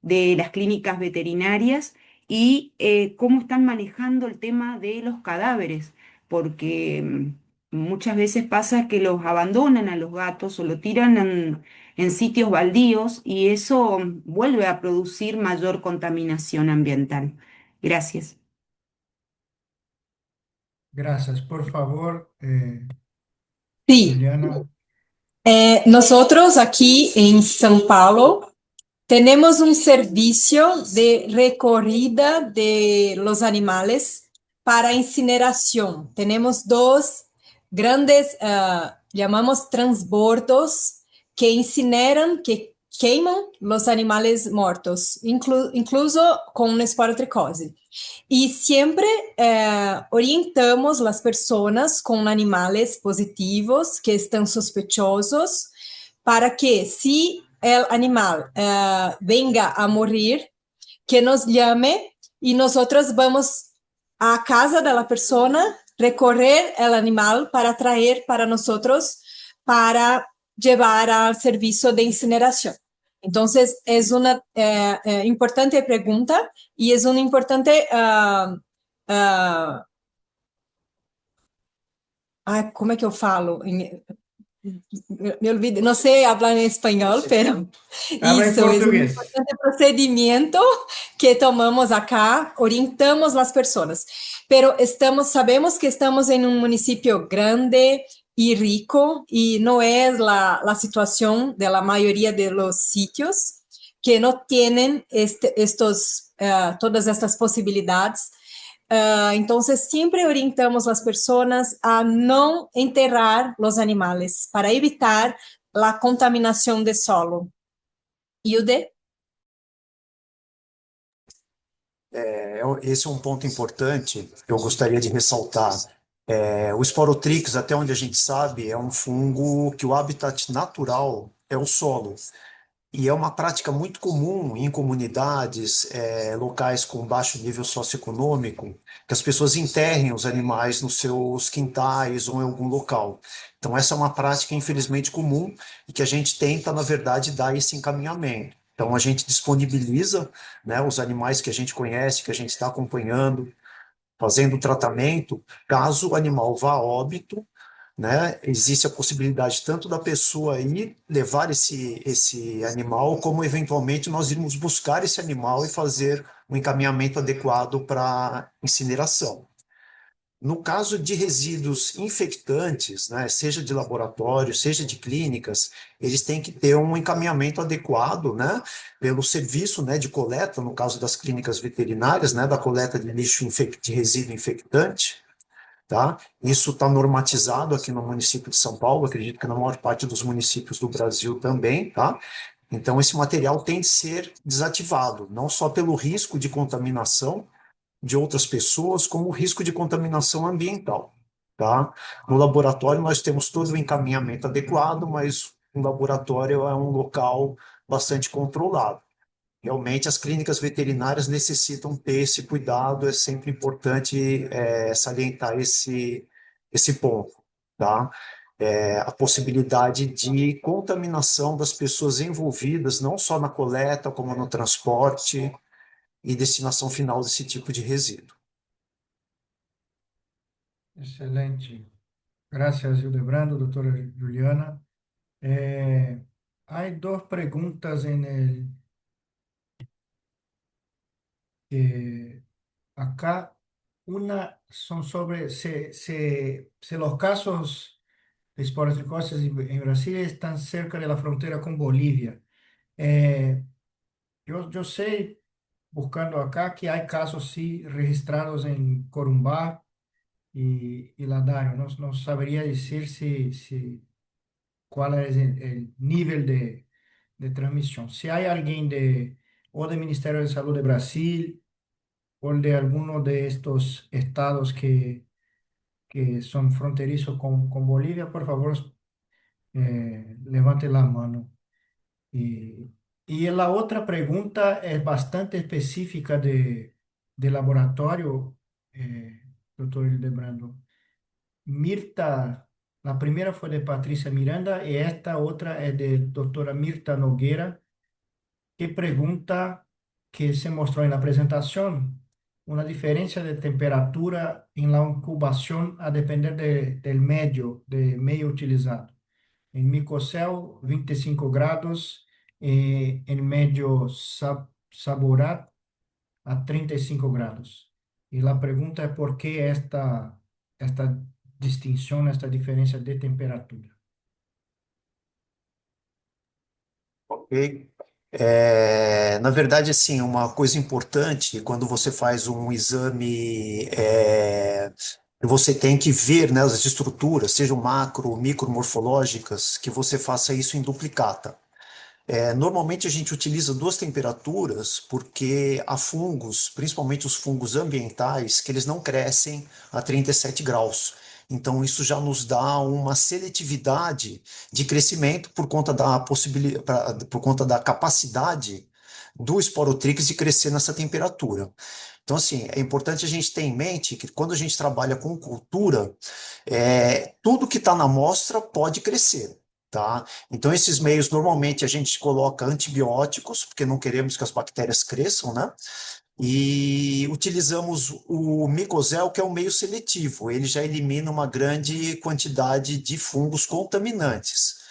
de las clínicas veterinarias y cómo están manejando el tema de los cadáveres, porque muchas veces pasa que los abandonan a los gatos o lo tiran en sitios baldíos y eso vuelve a producir mayor contaminación ambiental. Gracias. Gracias. Por favor, Sí, Juliana. nosotros aquí en São Paulo tenemos un servicio de recorrida de los animales para incineración. Tenemos dos grandes, llamamos transbordos, que incineran, que queimam los animales muertos, incluso con esporotricose. Y siempre orientamos las personas con animales positivos que están sospechosos para que si el animal venga a morir, que nos llame y nosotros vamos a casa de la persona, recorrer el animal para traer para nosotros, para llevar al servicio de incineración. Entonces, es una importante pregunta y es un importante... como é que eu falo? Me olvidé, no sé hablar en español, pero Habla en eso es un portugués. importante procedimiento que tomamos acá, orientamos las personas, pero sabemos que estamos en un municipio grande y rico y no es la situación de la mayoría de los sitios que no tienen todas estas posibilidades. Entonces, siempre orientamos a las personas a no enterrar los animales para evitar la contaminación de solo. Hilde? Esse é um ponto importante que eu gostaria de ressaltar. O Sporotrix, até onde a gente sabe, é um fungo que o habitat natural é o solo. E é uma prática muito comum em comunidades, locais com baixo nível socioeconômico, que as pessoas enterrem os animais nos seus quintais ou em algum local. Então, essa é uma prática, infelizmente, comum e que a gente tenta, na verdade, dar esse encaminhamento. Então, a gente disponibiliza, né, os animais que a gente conhece, que a gente está acompanhando, fazendo o tratamento, caso o animal vá a óbito, né? Existe a possibilidade tanto da pessoa ir levar esse animal, como eventualmente nós irmos buscar esse animal e fazer um encaminhamento adequado para incineração. No caso de resíduos infectantes, né, seja de laboratório, seja de clínicas, eles têm que ter um encaminhamento adequado, né, pelo serviço, né, de coleta, no caso das clínicas veterinárias, né, da coleta de lixo de resíduo infectante, tá? Isso está normatizado aqui no município de São Paulo, acredito que na maior parte dos municípios do Brasil também, tá? Então, esse material tem que ser desativado, não só pelo risco de contaminação de outras pessoas, como o risco de contaminação ambiental, tá? No laboratório, nós temos todo o encaminhamento adequado, mas um laboratório é um local bastante controlado. Realmente, as clínicas veterinárias necessitam ter esse cuidado, é sempre importante salientar esse ponto, tá? A possibilidade de contaminação das pessoas envolvidas, não só na coleta, como no transporte e destinação final desse tipo de resíduo. Excelente. Gracias, Hildebrando, doctora Juliana. Hay dos preguntas acá. Una son sobre si los casos de esporotricosis en Brasil están cerca de la frontera con Bolivia. Eh, yo sé, buscando acá, que hay casos sí registrados en Corumbá y La Dario. No, no sabría decir cuál es el nivel de transmisión. Si hay alguien o del Ministerio de Salud de Brasil o de alguno de estos estados que son fronterizos con Bolivia, por favor, levante la mano. Y, y la otra pregunta es bastante específica de laboratorio, doctor Hildebrando. Mirta, la primera fue de Patricia Miranda y esta otra es de doctora Mirta Noguera, que pregunta que se mostró en la presentación, una diferencia de temperatura en la incubación a depender del medio utilizado. En Micocel, 25 grados, en medio Saborat a 35 grados. Y la pregunta es por qué esta distinção, esta diferença de temperatura. Ok. Na verdade, assim, uma coisa importante quando você faz um exame, você tem que ver, né, as estruturas, sejam macro ou micromorfológicas, que você faça isso em duplicata. Normalmente a gente utiliza duas temperaturas porque há fungos, principalmente os fungos ambientais, que eles não crescem a 37 graus. Então isso já nos dá uma seletividade de crescimento por conta da possibilidade, por conta da capacidade do Sporotrix de crescer nessa temperatura. Então, assim, é importante a gente ter em mente que quando a gente trabalha com cultura, tudo que está na amostra pode crescer. Tá? Então, esses meios, normalmente, a gente coloca antibióticos, porque não queremos que as bactérias cresçam, né? E utilizamos o Micosel, que é um meio seletivo. Ele já elimina uma grande quantidade de fungos contaminantes.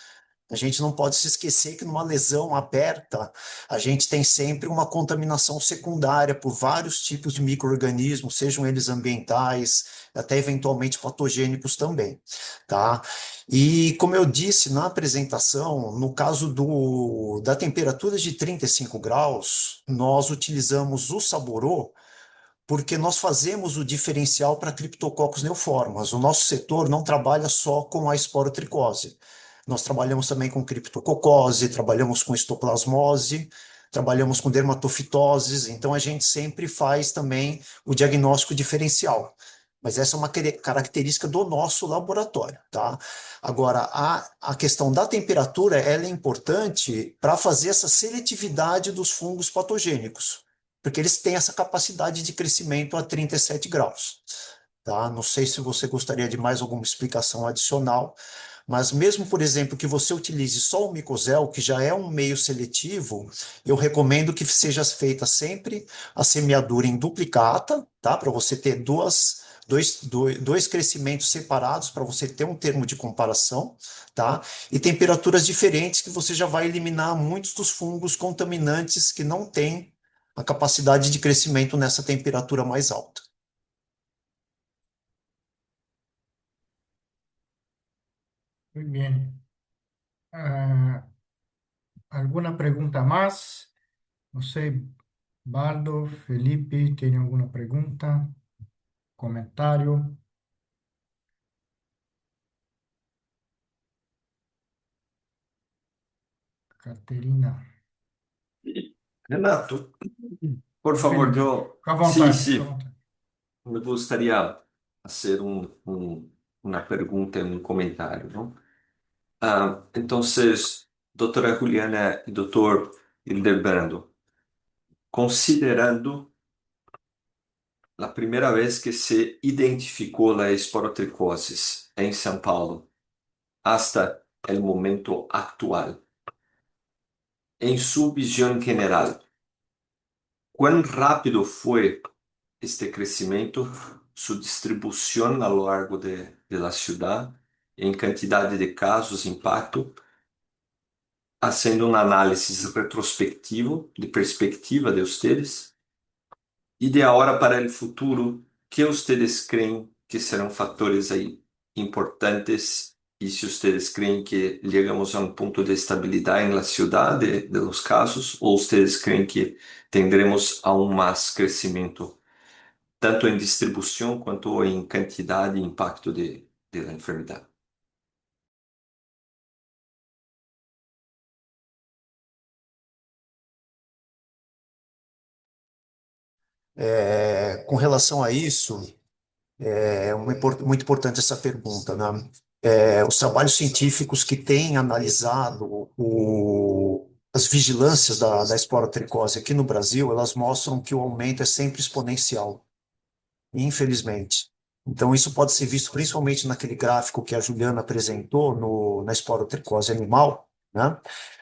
A gente não pode se esquecer que numa lesão aberta, a gente tem sempre uma contaminação secundária por vários tipos de micro-organismos, sejam eles ambientais, até eventualmente patogênicos também, tá? E como eu disse na apresentação, no caso da temperatura de 35 graus, nós utilizamos o Saborô porque nós fazemos o diferencial para Cryptococcus neoformas. O nosso setor não trabalha só com a esporotricose. Nós trabalhamos também com criptococose, trabalhamos com histoplasmose, trabalhamos com dermatofitoses, então a gente sempre faz também o diagnóstico diferencial. Mas essa é uma característica do nosso laboratório, tá? Agora, a questão da temperatura, ela é importante para fazer essa seletividade dos fungos patogênicos, porque eles têm essa capacidade de crescimento a 37 graus, tá? Não sei se você gostaria de mais alguma explicação adicional, mas mesmo, por exemplo, que você utilize só o Micosel, que já é um meio seletivo, eu recomendo que seja feita sempre a semeadura em duplicata, tá? Para você ter dois crescimentos separados, para você ter um termo de comparação, tá? E temperaturas diferentes, que você já vai eliminar muitos dos fungos contaminantes que não têm a capacidade de crescimento nessa temperatura mais alta. Muy bien. ¿Alguna pregunta más? No sé, Baldo, Felipe, ¿tiene alguna pregunta, comentario? Caterina, Renato, por favor, Felipe, yo fica à sí, vontade, fica à sí, vontade. me gustaría hacer una pregunta en un comentario, ¿no? Entonces, doctora Juliana y doctor Hildebrando, considerando la primera vez que se identificó la esporotricosis en São Paulo hasta el momento actual, en su visión general, ¿cuán rápido fue este crecimiento, su distribución a lo largo de la ciudad, en cantidad de casos, impacto, haciendo un análisis retrospectivo de perspectiva de ustedes? Y de ahora para el futuro, que ustedes creen que serán factores ahí importantes y si ustedes creen que llegamos a un punto de estabilidad en la ciudad de los casos o ustedes creen que tendremos aún más crecimiento, tanto en distribución cuanto en cantidad e impacto de la enfermedad? Com relação a isso, muito importante essa pergunta, né? Os trabalhos científicos que têm analisado as vigilâncias da esporotricose aqui no Brasil, elas mostram que o aumento é sempre exponencial, infelizmente. Então, isso pode ser visto principalmente naquele gráfico que a Juliana apresentou na esporotricose animal, né?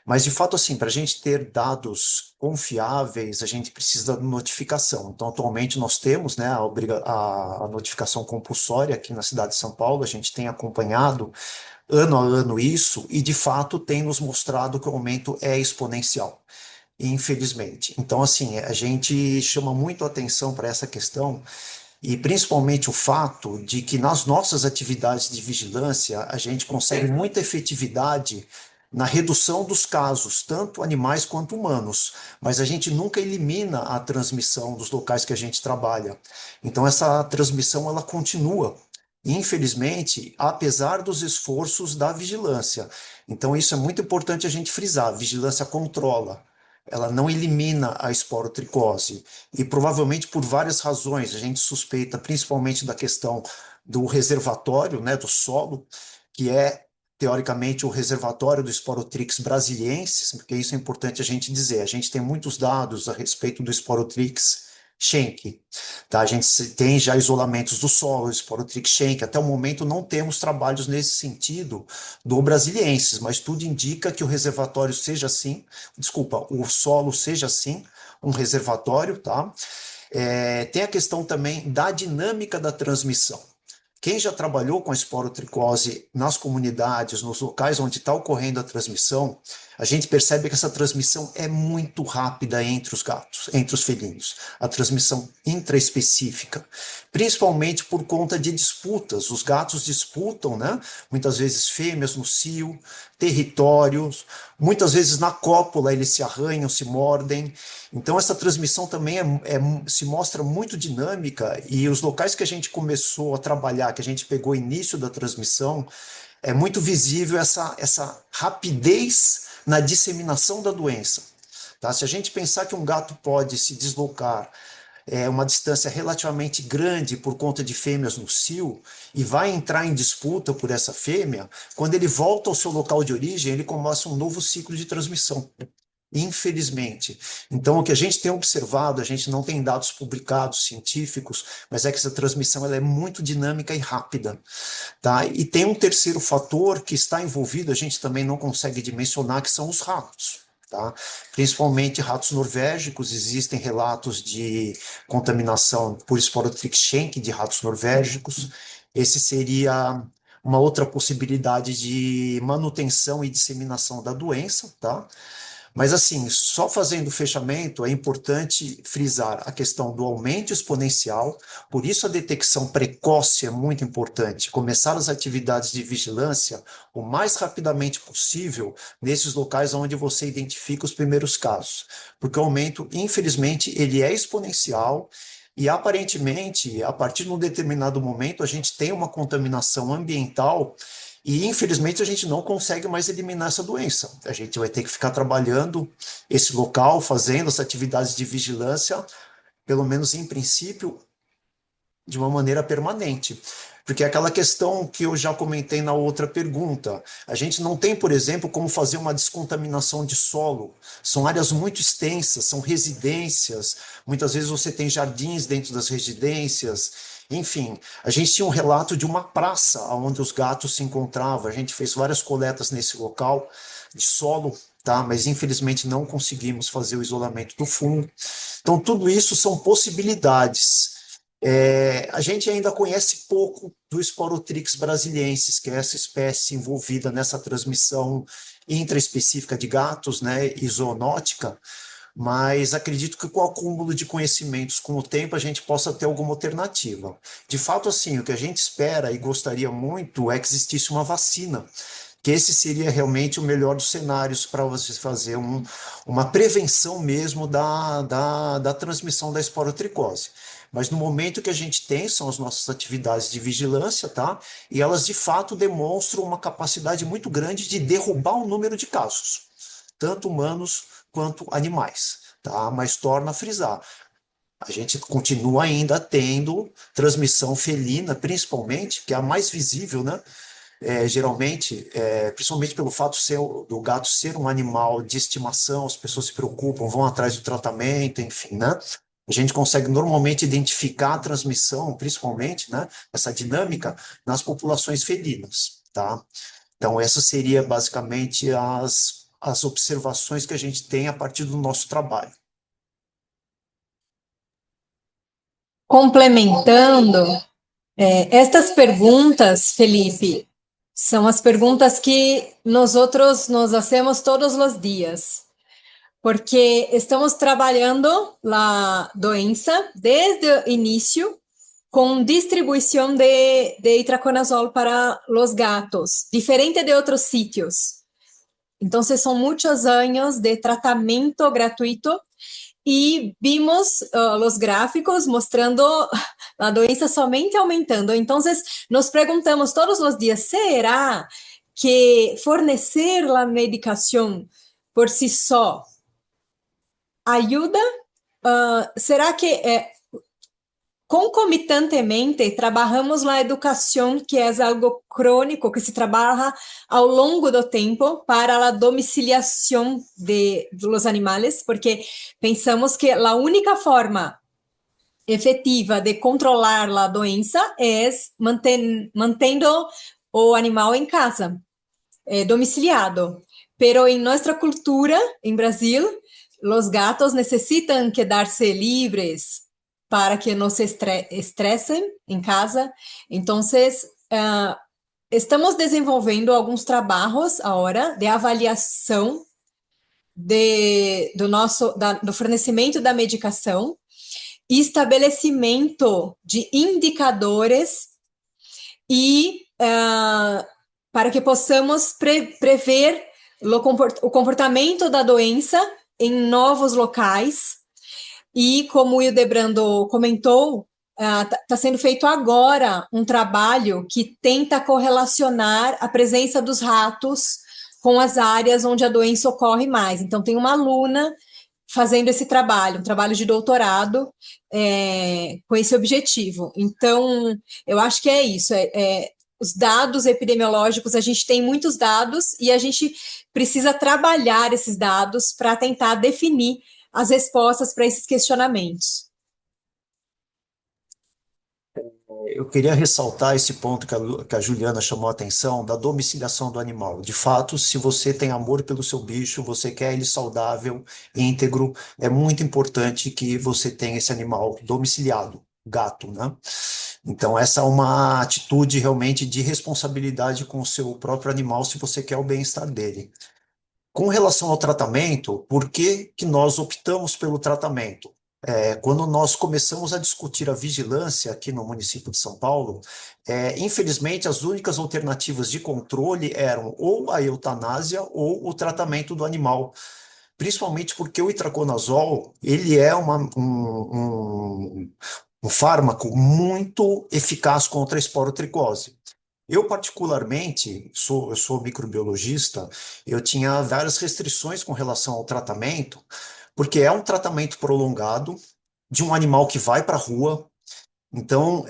Mas, de fato, assim, para a gente ter dados confiáveis, a gente precisa da notificação. Então, atualmente, nós temos, né, a notificação compulsória aqui na cidade de São Paulo, a gente tem acompanhado ano a ano isso, e, de fato, tem nos mostrado que o aumento é exponencial, infelizmente. Então, assim, a gente chama muito a atenção para essa questão, e principalmente o fato de que nas nossas atividades de vigilância a gente consegue muita efetividade na redução dos casos, tanto animais quanto humanos, mas a gente nunca elimina a transmissão dos locais que a gente trabalha. Então essa transmissão ela continua, infelizmente, apesar dos esforços da vigilância. Então isso é muito importante a gente frisar, a vigilância controla. Ela não elimina a esporotricose. E provavelmente por várias razões. A gente suspeita principalmente da questão do reservatório, né, do solo, que é, teoricamente, o reservatório do Sporotrix brasiliensis, porque isso é importante a gente dizer. A gente tem muitos dados a respeito do Sporotrix Schenck. Tá? A gente tem já isolamentos do solo, Sporotrix Schenck. Até o momento não temos trabalhos nesse sentido do brasiliensis, mas tudo indica que o reservatório seja assim, desculpa, o solo seja assim, um reservatório, tá? Tem a questão também da dinâmica da transmissão. Quem já trabalhou com a esporotricose nas comunidades, nos locais onde está ocorrendo a transmissão, a gente percebe que essa transmissão é muito rápida entre os gatos, entre os felinos. A transmissão intraespecífica, principalmente por conta de disputas. Os gatos disputam, né? Muitas vezes fêmeas no cio, territórios, muitas vezes na cópula eles se arranham, se mordem. Então essa transmissão também se mostra muito dinâmica e os locais que a gente começou a trabalhar, que a gente pegou o início da transmissão, é muito visível essa rapidez na disseminação da doença. Tá? Se a gente pensar que um gato pode se deslocar uma distância relativamente grande por conta de fêmeas no cio e vai entrar em disputa por essa fêmea, quando ele volta ao seu local de origem, ele começa um novo ciclo de transmissão. Infelizmente. Então, o que a gente tem observado, a gente não tem dados publicados científicos, mas é que essa transmissão ela é muito dinâmica e rápida. Tá? E tem um terceiro fator que está envolvido, a gente também não consegue dimensionar, que são os ratos. Tá? Principalmente ratos norvégicos, existem relatos de contaminação por Sporotrix Schenck de ratos norvégicos. Esse seria uma outra possibilidade de manutenção e disseminação da doença, tá? Mas, assim, só fazendo o fechamento, é importante frisar a questão do aumento exponencial, por isso a detecção precoce é muito importante. Começar as atividades de vigilância o mais rapidamente possível nesses locais onde você identifica os primeiros casos, porque o aumento, infelizmente, ele é exponencial e, aparentemente, a partir de um determinado momento, a gente tem uma contaminação ambiental e, infelizmente, a gente não consegue mais eliminar essa doença. A gente vai ter que ficar trabalhando esse local, fazendo as atividades de vigilância, pelo menos em princípio, de uma maneira permanente. Porque é aquela questão que eu já comentei na outra pergunta. A gente não tem, por exemplo, como fazer uma descontaminação de solo. São áreas muito extensas, são residências. Muitas vezes você tem jardins dentro das residências. Enfim, a gente tinha um relato de uma praça onde os gatos se encontravam. A gente fez várias coletas nesse local de solo, tá? Mas infelizmente não conseguimos fazer o isolamento do fungo. Então, tudo isso são possibilidades. A gente ainda conhece pouco do Sporotrix brasiliensis, que é essa espécie envolvida nessa transmissão intraespecífica de gatos, né, e zoonótica, mas acredito que com o acúmulo de conhecimentos com o tempo a gente possa ter alguma alternativa. De fato, assim, o que a gente espera e gostaria muito é que existisse uma vacina, que esse seria realmente o melhor dos cenários para você fazer uma prevenção mesmo da transmissão da esporotricose. Mas no momento que a gente tem, são as nossas atividades de vigilância, tá? E elas de fato demonstram uma capacidade muito grande de derrubar o número de casos, tanto humanos quanto animais, tá? Mas torna a frisar, a gente continua ainda tendo transmissão felina, principalmente, que é a mais visível, né? Geralmente, principalmente pelo fato do gato ser um animal de estimação, as pessoas se preocupam, vão atrás do tratamento, enfim, né? A gente consegue normalmente identificar a transmissão, principalmente, né? Essa dinâmica nas populações felinas, tá? Então, essas seriam basicamente as observações que a gente tem a partir do nosso trabalho. Complementando, estas perguntas, Felipe, são as perguntas que nós outros nos hacemos todos os dias, porque estamos trabalhando a doença desde o início com distribuição de itraconazol para os gatos, diferente de outros sítios. Então, são muitos anos de tratamento gratuito e vimos os gráficos mostrando a doença somente aumentando. Então, nos perguntamos todos os dias, será que fornecer a medicação por si só ajuda? Será que concomitantemente trabalhamos na educação, que é algo crônico que se trabalha ao longo do tempo para a domiciliação dos animais, porque pensamos que a única forma efetiva de controlar a doença é mantendo o animal em casa, domiciliado. Pero em nossa cultura, em Brasil, os gatos necessitam quedar-se livres para que não se estressem em casa. Então, estamos desenvolvendo alguns trabalhos agora de avaliação do fornecimento da medicação e estabelecimento de indicadores e para que possamos prever o comportamento da doença em novos locais. E como o Hildebrando comentou, está sendo feito agora um trabalho que tenta correlacionar a presença dos ratos com as áreas onde a doença ocorre mais. Então, tem uma aluna fazendo esse trabalho, um trabalho de doutorado com esse objetivo. Então, eu acho que é isso, os dados epidemiológicos, a gente tem muitos dados e a gente precisa trabalhar esses dados para tentar definir as respostas para esses questionamentos. Eu queria ressaltar esse ponto que a Juliana chamou a atenção, da domiciliação do animal. De fato, se você tem amor pelo seu bicho, você quer ele saudável, íntegro, é muito importante que você tenha esse animal domiciliado, gato, né? Então, essa é uma atitude realmente de responsabilidade com o seu próprio animal, se você quer o bem-estar dele. Com relação ao tratamento, por que que nós optamos pelo tratamento? Quando nós começamos a discutir a vigilância aqui no município de São Paulo, infelizmente as únicas alternativas de controle eram ou a eutanásia ou o tratamento do animal, principalmente porque o itraconazol, ele é um fármaco muito eficaz contra a esporotricose. Eu, particularmente, eu sou microbiologista, eu tinha várias restrições com relação ao tratamento, porque é um tratamento prolongado de um animal que vai para a rua, então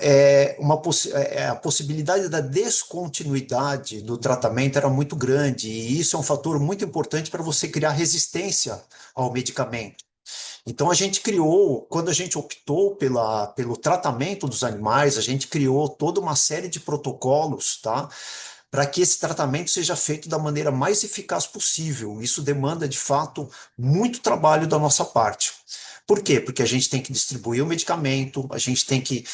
a possibilidade da descontinuidade do tratamento era muito grande, e isso é um fator muito importante para você criar resistência ao medicamento. Então, a gente criou, quando a gente optou pelo tratamento dos animais, a gente criou toda uma série de protocolos, tá? Para que esse tratamento seja feito da maneira mais eficaz possível. Isso demanda, de fato, muito trabalho da nossa parte. Por quê? Porque a gente tem que distribuir o medicamento, a gente tem que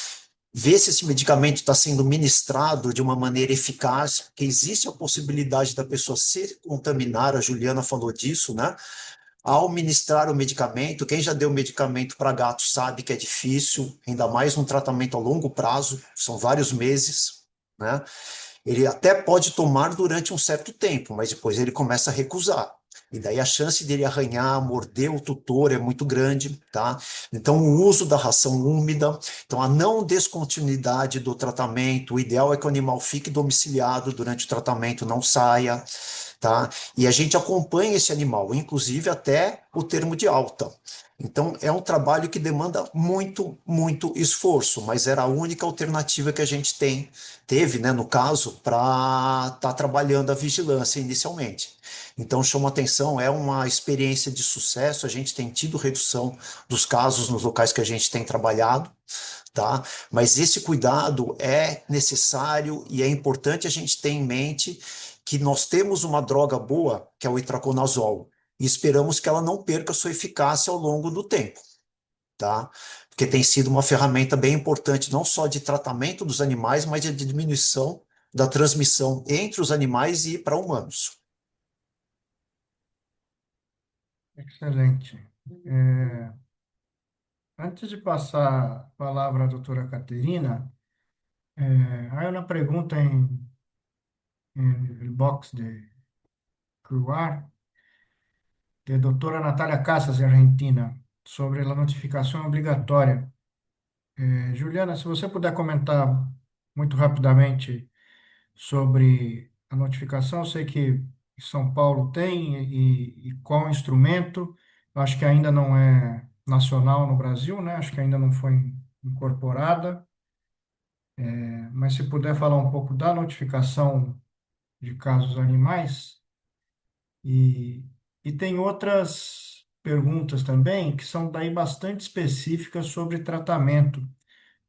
ver se esse medicamento está sendo ministrado de uma maneira eficaz, porque existe a possibilidade da pessoa se contaminar, a Juliana falou disso, né? ao ministrar o medicamento. Quem já deu medicamento para gato sabe que é difícil, ainda mais um tratamento a longo prazo, são vários meses, né? Ele até pode tomar durante um certo tempo, mas depois ele começa a recusar. E daí a chance dele arranhar, morder o tutor é muito grande, tá? Então, o uso da ração úmida, então a não descontinuidade do tratamento, o ideal é que o animal fique domiciliado durante o tratamento, não saia, tá? E a gente acompanha esse animal, inclusive até o termo de alta. Então, é um trabalho que demanda muito, muito esforço, mas era a única alternativa que a gente teve, né, no caso, para estar trabalhando a vigilância inicialmente. Então, chama atenção, é uma experiência de sucesso, a gente tem tido redução dos casos nos locais que a gente tem trabalhado, tá? Mas esse cuidado é necessário e é importante a gente ter em mente que nós temos uma droga boa, que é o itraconazol, e esperamos que ela não perca sua eficácia ao longo do tempo, tá? Porque tem sido uma ferramenta bem importante, não só de tratamento dos animais, mas de diminuição da transmissão entre os animais e para humanos. Excelente. É, antes de passar a palavra à doutora Caterina, há uma pergunta em el box de QR de doutora Natália Casas, de Argentina, sobre a notificação obrigatória. Juliana, se você puder comentar muito rapidamente sobre a notificação, eu sei que São Paulo tem e qual instrumento, eu acho que ainda não é nacional no Brasil, né? Acho que ainda não foi incorporada, mas se puder falar um pouco da notificação de casos animais e, e tem outras perguntas também que são daí bastante específicas sobre tratamento.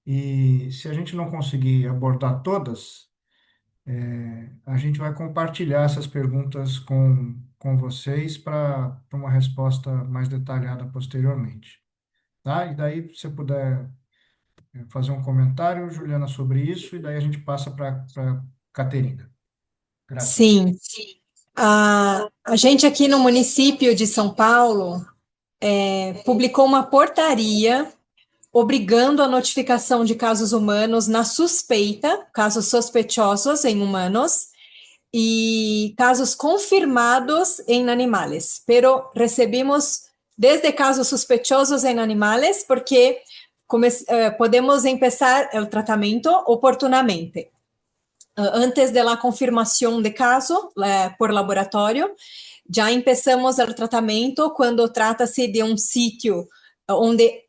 E se a gente não conseguir abordar todas, a gente vai compartilhar essas perguntas com vocês para uma resposta mais detalhada posteriormente, tá? E daí, se você puder fazer um comentário, Juliana, sobre isso, e daí a gente passa para Caterina. Graças. Sim, a gente aqui no município de São Paulo publicou uma portaria obrigando a notificação de casos humanos na suspeita, casos sospechosos em humanos y casos confirmados en animales, pero recibimos desde casos sospechosos en animales porque podemos empezar el tratamiento oportunamente. Antes de la confirmación de caso por laboratorio, ya empezamos el tratamiento cuando trata-se de un sitio onde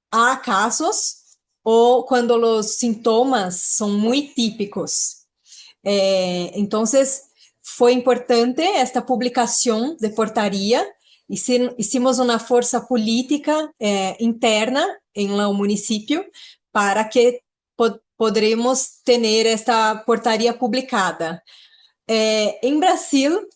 há casos ou quando os sintomas são muito típicos. Então, foi importante esta publicação de portaria. Hicimos uma força política interna em o município para que poderemos ter esta portaria publicada. Em Brasil,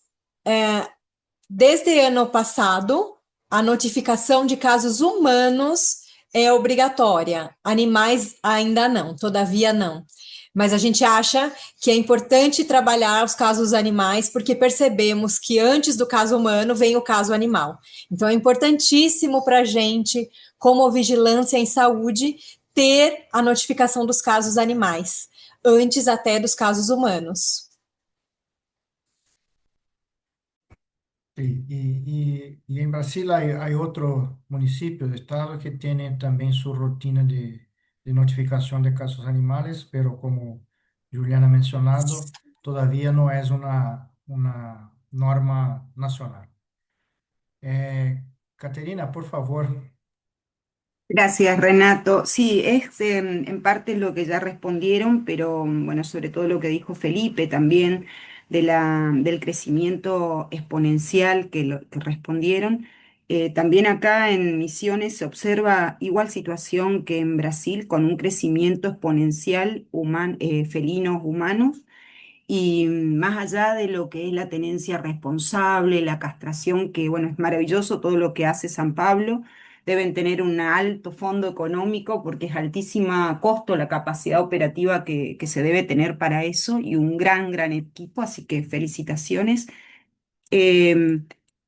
desde ano passado, a notificação de casos humanos é obrigatória, animais ainda não, todavia não. Mas a gente acha que é importante trabalhar os casos animais, porque percebemos que antes do caso humano vem o caso animal. Então, é importantíssimo para a gente, como vigilância em saúde, ter a notificação dos casos animais, antes até dos casos humanos. Sí, y en Brasil hay otro municipio de estado que tiene también su rutina de notificación de casos animales, pero como Juliana ha mencionado, todavía no es una norma nacional. Caterina, por favor. Gracias, Renato. Sí, es en parte lo que ya respondieron, pero bueno, sobre todo lo que dijo Felipe también del crecimiento exponencial que respondieron. También acá en Misiones se observa igual situación que en Brasil, con un crecimiento exponencial felinos humanos. Y más allá de lo que es la tenencia responsable, la castración, que bueno, es maravilloso todo lo que hace San Pablo, deben tener un alto fondo económico porque es altísima costo la capacidad operativa que se debe tener para eso y un gran, gran equipo, así que felicitaciones. Em,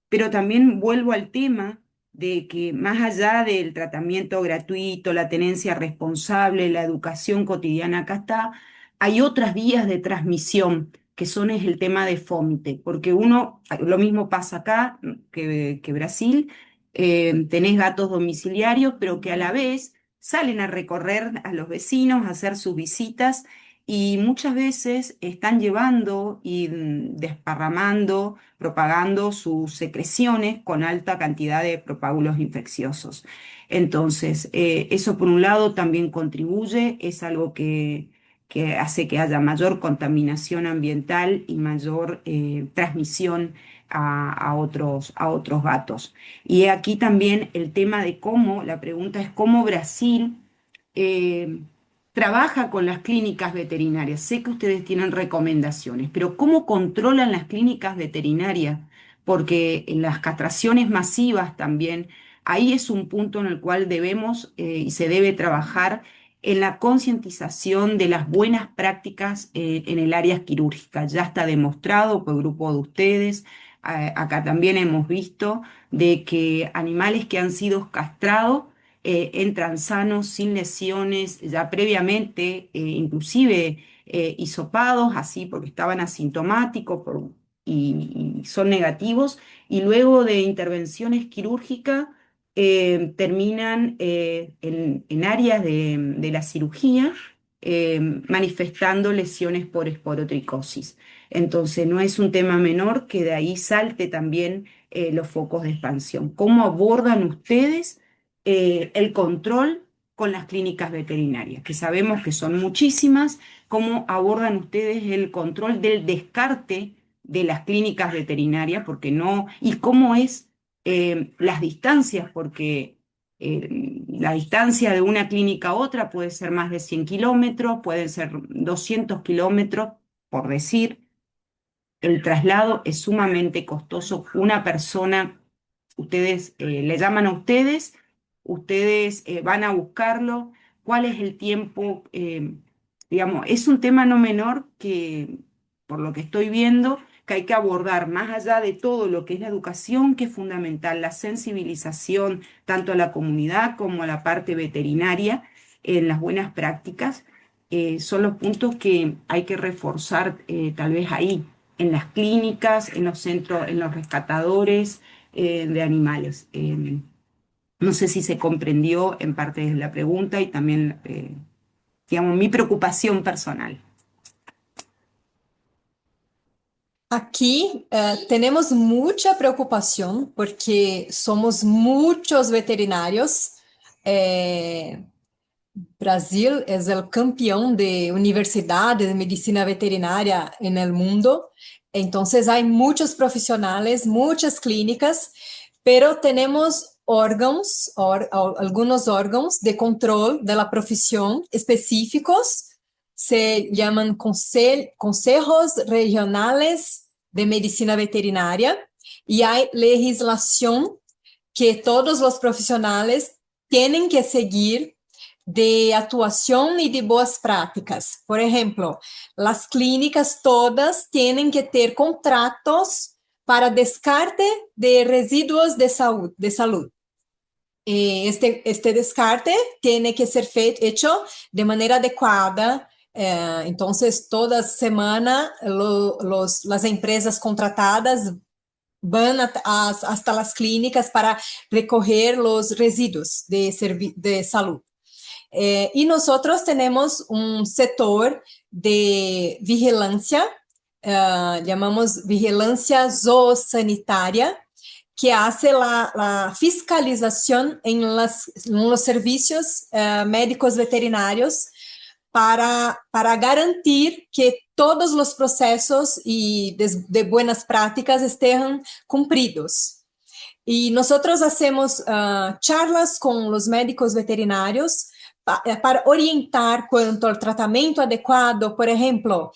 pero también vuelvo al tema de que más allá del tratamiento gratuito, la tenencia responsable, la educación cotidiana, acá está, hay otras vías de transmisión, que son es el tema de FOMITE, porque uno, lo mismo pasa acá que Brasil, tenés gatos domiciliarios, pero que a la vez salen a recorrer a los vecinos, a hacer sus visitas y muchas veces están llevando y desparramando, propagando sus secreciones con alta cantidad de propágulos infecciosos. Entonces, eso por un lado también contribuye, es algo que hace que haya mayor contaminación ambiental y mayor transmisión a otros gatos. Y aquí también el tema de cómo, la pregunta es cómo Brasil eh, trabaja con las clínicas veterinarias. Sé que ustedes tienen recomendaciones, pero ¿cómo controlan las clínicas veterinarias? Porque en las castraciones masivas también, ahí es un punto en el cual debemos y se debe trabajar en la concientización de las buenas prácticas en el área quirúrgica. Ya está demostrado por el grupo de ustedes, acá también hemos visto de que animales que han sido castrados entran sanos, sin lesiones, ya previamente, inclusive hisopados, así porque estaban asintomáticos y son negativos, y luego de intervenciones quirúrgicas terminan en áreas de la cirugía manifestando lesiones por esporotricosis. Entonces, no es un tema menor que de ahí salte también los focos de expansión. ¿Cómo abordan ustedes el control con las clínicas veterinarias? Que sabemos que son muchísimas. ¿Cómo abordan ustedes el control del descarte de las clínicas veterinarias? Porque no, y cómo es las distancias, porque la distancia de una clínica a otra puede ser más de 100 kilómetros, pueden ser 200 kilómetros, por decir. El traslado es sumamente costoso. Una persona, ustedes le llaman a ustedes, ustedes van a buscarlo. ¿Cuál es el tiempo? Digamos, es un tema no menor que, por lo que estoy viendo, que hay que abordar más allá de todo lo que es la educación, que es fundamental, la sensibilización tanto a la comunidad como a la parte veterinaria en las buenas prácticas. Son los puntos que hay que reforzar tal vez ahí en las clínicas, en los centros, en los rescatadores de animales. No sé si se comprendió en parte de la pregunta y también, digamos, mi preocupación personal. Aquí tenemos mucha preocupación porque somos muchos veterinarios. Brasil es el campeón de universidades de medicina veterinaria en el mundo. Entonces hay muchos profesionales, muchas clínicas, pero tenemos órganos, algunos órganos de control de la profesión específicos, se llaman consejos regionales de medicina veterinaria y hay legislación que todos los profesionales tienen que seguir de actuación y de boas prácticas. Por ejemplo, las clínicas todas tienen que tener contratos para descarte de residuos de salud. Este descarte tiene que ser hecho de manera adecuada. Entonces, toda semana las empresas contratadas van hasta las clínicas para recoger los residuos de salud. Y nosotros tenemos un sector de vigilancia, llamamos vigilancia zoosanitaria, que hace la fiscalización en los servicios médicos veterinarios para garantir que todos los procesos y de buenas prácticas estén cumplidos. Y nosotros hacemos charlas con los médicos veterinarios para orientar quanto ao tratamento adequado. Por exemplo,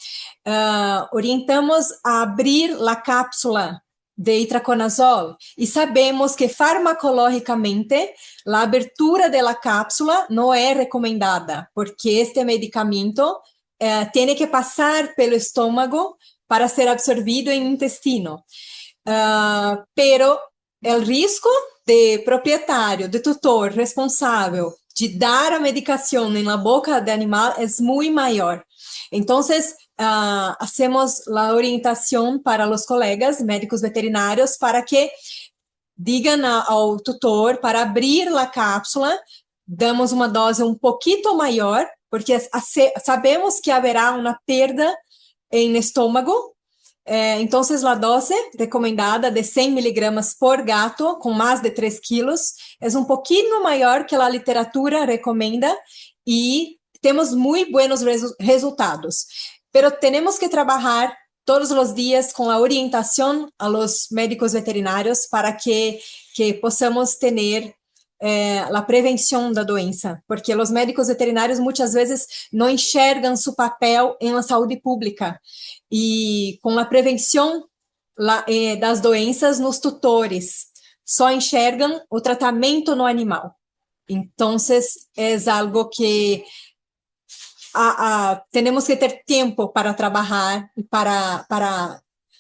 orientamos a abrir a cápsula de itraconazol e sabemos que farmacologicamente a abertura da cápsula não é recomendada, porque este medicamento tem que passar pelo estômago para ser absorvido em intestino. pero o risco de proprietário, de tutor responsável de dar a medicação na boca do animal é muito maior. Então, hacemos a orientação para os colegas médicos veterinários para que digam ao tutor para abrir a cápsula, damos uma dose um pouquinho maior, porque sabemos que haverá uma perda em estômago. Então, a dose recomendada de 100 miligramas por gato, com mais de 3 quilos, é um pouquinho maior que a literatura recomenda e temos muito buenos resultados. Pero temos que trabalhar todos os dias com a orientação a los médicos veterinários para que possamos ter a prevenção da doença, porque os médicos veterinários muitas vezes não enxergam seu papel em la saúde pública. E com a prevenção das doenças nos tutores, só enxergam o tratamento no animal. Então, é algo que temos que ter tempo para trabalhar e para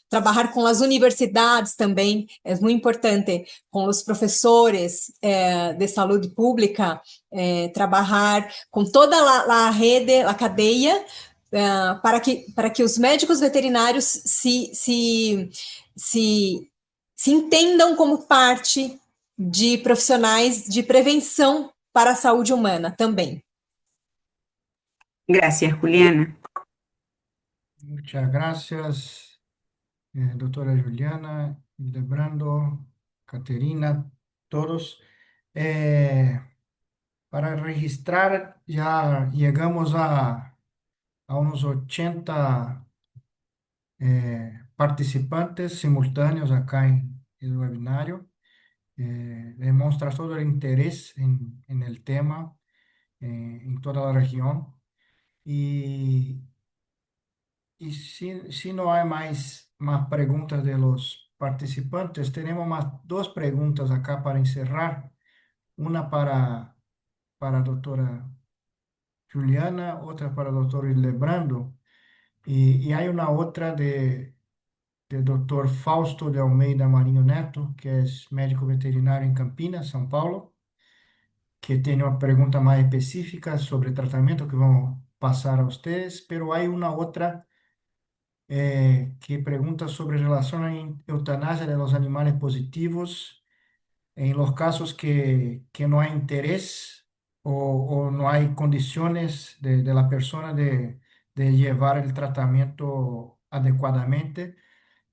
trabalhar com as universidades também, é muito importante, com os professores de saúde pública, trabalhar com toda a rede, a cadeia, para que os médicos veterinários se entendam como parte de profissionais de prevenção para a saúde humana também. Gracias, Juliana. Muchas gracias, doctora Juliana, Hildebrando, Caterina, todos. Para registrar, ya llegamos a unos 80 participantes simultáneos acá en el webinario. Demuestra todo el interés en el tema en toda la región. Y si no hay más preguntas de los participantes, tenemos dos preguntas acá para encerrar. Una para doctora Juliana, otra para doctor Hildebrando. Y hay una otra del doctor Fausto de Almeida Marinho Neto, que es médico veterinario en Campinas, São Paulo, que tiene una pregunta más específica sobre tratamiento que vamos a pasar a ustedes, pero hay una otra que pregunta sobre relación a eutanasia de los animales positivos en los casos que no hay interés o no hay condiciones de la persona de llevar el tratamiento adecuadamente.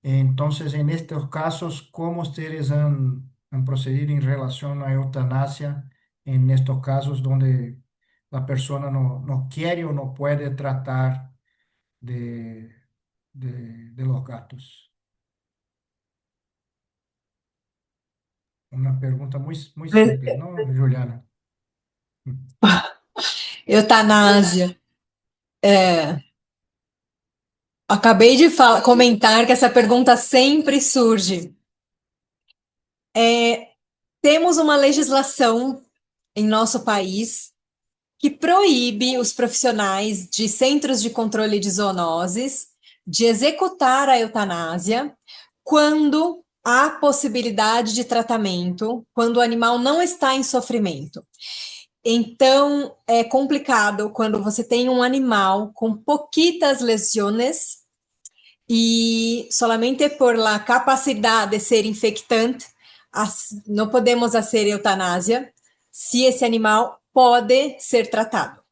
Entonces, en estos casos, ¿cómo ustedes han procedido en relación a eutanasia en estos casos donde la persona no quiere o no puede tratar de, de los gatos? Una pregunta muy simple, ¿no, Juliana? Eutanásia. Acabei de comentar que essa pergunta sempre surge. Temos uma legislação em nosso país que proíbe os profissionais de centros de controle de zoonoses de executar a eutanásia quando há possibilidade de tratamento, quando o animal não está em sofrimento. Então, é complicado quando você tem um animal com pouquitas lesões e solamente por la capacidade de ser infectante, não podemos fazer eutanásia se esse animal pode ser tratado.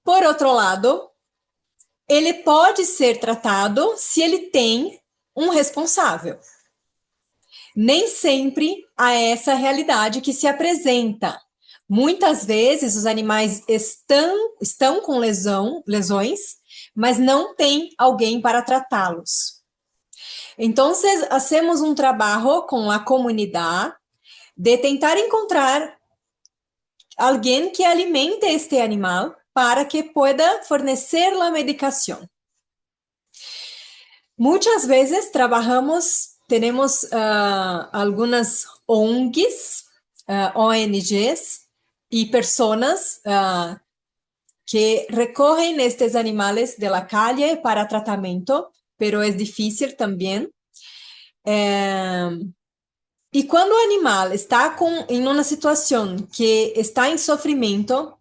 Por outro lado, ele pode ser tratado se ele tem um responsável. Nem sempre há essa realidade que se apresenta. Muitas vezes os animais estão com lesões, mas não tem alguém para tratá-los. Então, hacemos um trabalho com a comunidade de tentar encontrar alguém que alimente este animal para que pueda fornecer a medicação. Muitas vezes temos algumas ONGs, ONGs e pessoas que recorrem estes animais de la calle para tratamento, pero es difícil también. E quando o animal está em uma situação que está em sofrimento,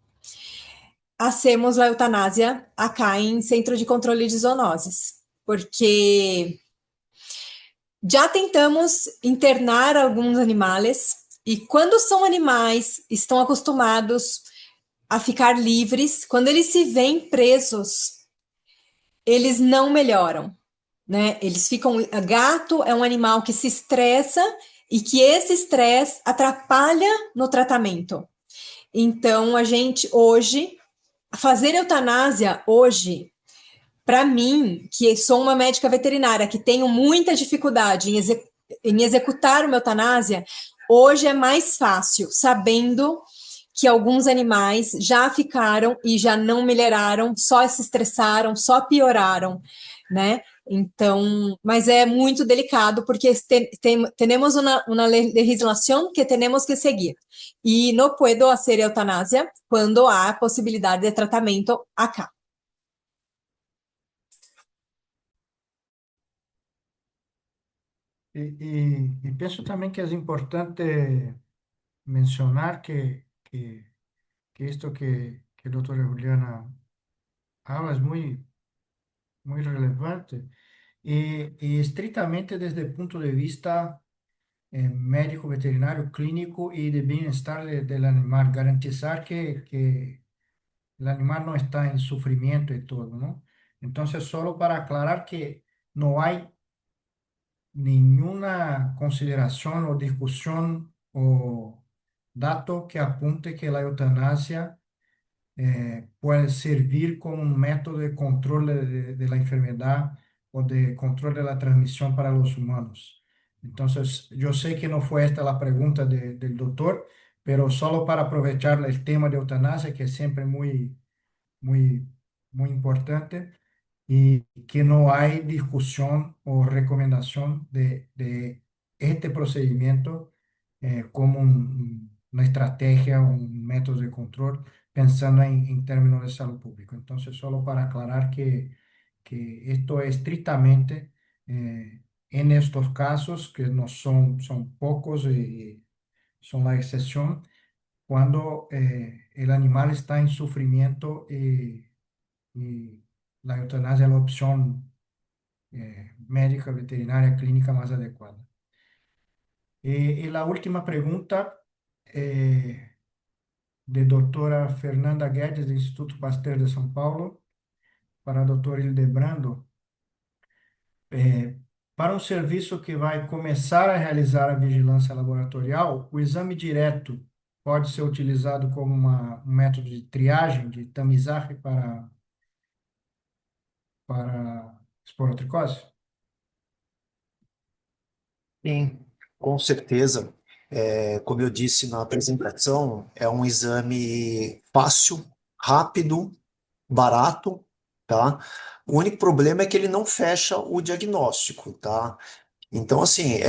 hacemos a eutanásia acá em Centro de Controle de Zoonoses, porque já tentamos internar alguns animais e quando são animais estão acostumados a ficar livres, quando eles se veem presos, eles não melhoram, né? Eles ficam. Gato é um animal que se estressa e que esse estresse atrapalha no tratamento. Então, a gente hoje, fazer eutanásia hoje, para mim, que sou uma médica veterinária, que tenho muita dificuldade em executar uma eutanásia, hoje é mais fácil, sabendo que alguns animais já ficaram e já não melhoraram, só se estressaram, só pioraram, né? Então, mas é muito delicado porque temos uma legislação que temos que seguir. E não puedo fazer eutanásia quando há possibilidade de tratamento acá. Y pienso también que es importante mencionar que esto que doctora Juliana habla es muy relevante y estrictamente desde el punto de vista médico, veterinario, clínico y de bienestar del animal, garantizar que el animal no está en sufrimiento y todo, ¿no? Entonces, solo para aclarar que no hay ninguna consideración o discusión o dato que apunte que la eutanasia puede servir como un método de control de la enfermedad o de control de la transmisión para los humanos. Entonces, yo sé que no fue esta la pregunta del doctor, pero solo para aprovechar el tema de eutanasia, que es siempre muy, muy importante y que no hay discusión o recomendación de este procedimiento como una estrategia, un método de control, pensando en términos de salud pública. Entonces, solo para aclarar que esto es estrictamente en estos casos, que no son pocos y son la excepción, cuando el animal está en sufrimiento y la eutanasia es la opción médica, veterinaria, clínica más adecuada. Y la última pregunta de doctora Fernanda Guedes, del Instituto Pasteur de São Paulo, para o doutor Hildebrando. Eh, para um serviço que vai começar a realizar a vigilância laboratorial, o exame direto pode ser utilizado como um método de triagem, de tamizagem para esporotricose? Sim, com certeza. Como eu disse na apresentação, é um exame fácil, rápido, barato, tá? O único problema é que ele não fecha o diagnóstico, tá? Então, assim,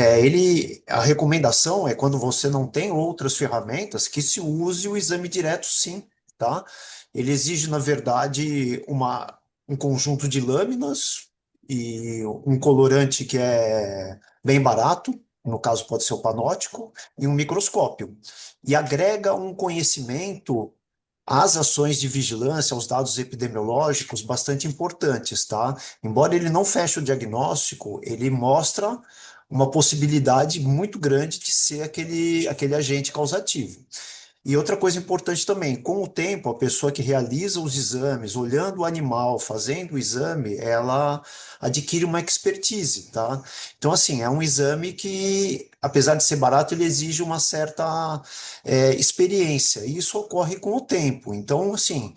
a recomendação é quando você não tem outras ferramentas, que se use o exame direto, sim, tá? Ele exige, na verdade, um conjunto de lâminas e um colorante que é bem barato, no caso pode ser o panótico, e um microscópio. E agrega um conhecimento às ações de vigilância, aos dados epidemiológicos bastante importantes, tá? Embora ele não feche o diagnóstico, ele mostra uma possibilidade muito grande de ser aquele agente causativo. E outra coisa importante também, com o tempo, a pessoa que realiza os exames, olhando o animal, fazendo o exame, ela adquire uma expertise, tá? Então, assim, é um exame que, apesar de ser barato, ele exige uma certa experiência, e isso ocorre com o tempo. Então, assim,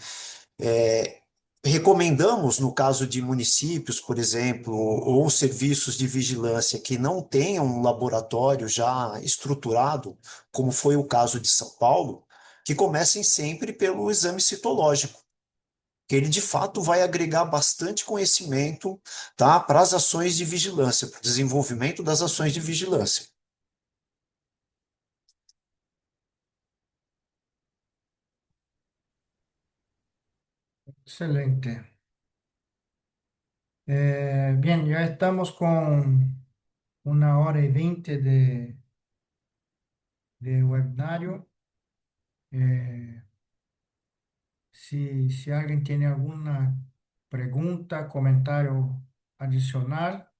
é, recomendamos, no caso de municípios, por exemplo, ou serviços de vigilância que não tenham um laboratório já estruturado, como foi o caso de São Paulo, que comecem sempre pelo exame citológico, que ele de fato vai agregar bastante conhecimento, tá, para as ações de vigilância, para o desenvolvimento das ações de vigilância. Excelente. Bien, ya estamos con 1 hora y 20 de webinario. Eh, si alguien tiene alguna pregunta, comentario adicional,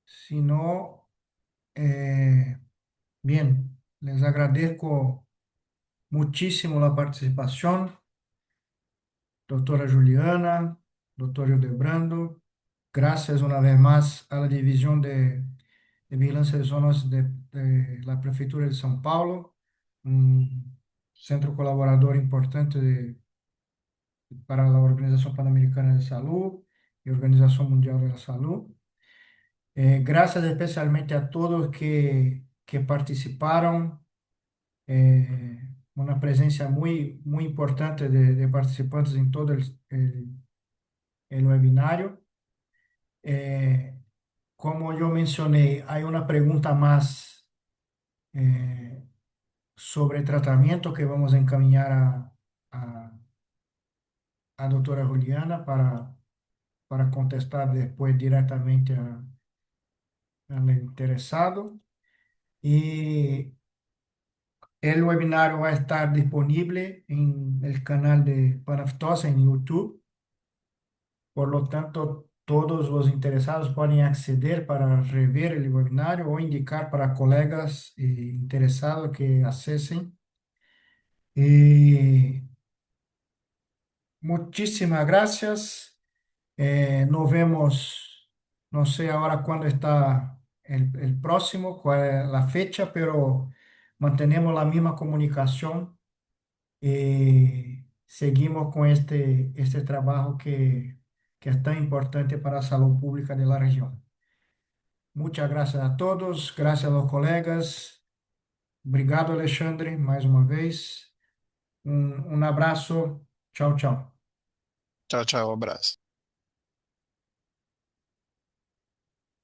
si no, bien, les agradezco muchísimo la participación, doctora Juliana, doctor Hildebrando. Gracias una vez más a la División de Vigilancia de Zonas de la Prefeitura de São Paulo, un centro colaborador importante para la Organización Panamericana de Salud y Organización Mundial de la Salud. Gracias especialmente a todos que participaron, una presencia muy importante de participantes en todo el webinario. Eh, Como yo mencioné, hay una pregunta más eh, sobre tratamiento que vamos a encaminhar a, a doctora Juliana para contestar después directamente al interesado. Y el webinario va a estar disponible en el canal de Panaftosa en YouTube. Por lo tanto, todos los interesados pueden acceder para rever el webinario o indicar para colegas interesados que acesen. Y muchísimas gracias. Nos vemos, no sé ahora cuándo está el próximo, cuál es la fecha, pero mantenemos la misma comunicación y seguimos con este trabajo que es tan importante para la salud pública de la región. Muchas gracias a todos, gracias a los colegas. Obrigado, Alexandre, mais uma vez. Un abrazo. Chao, chao. Tchau, tchau, abraço.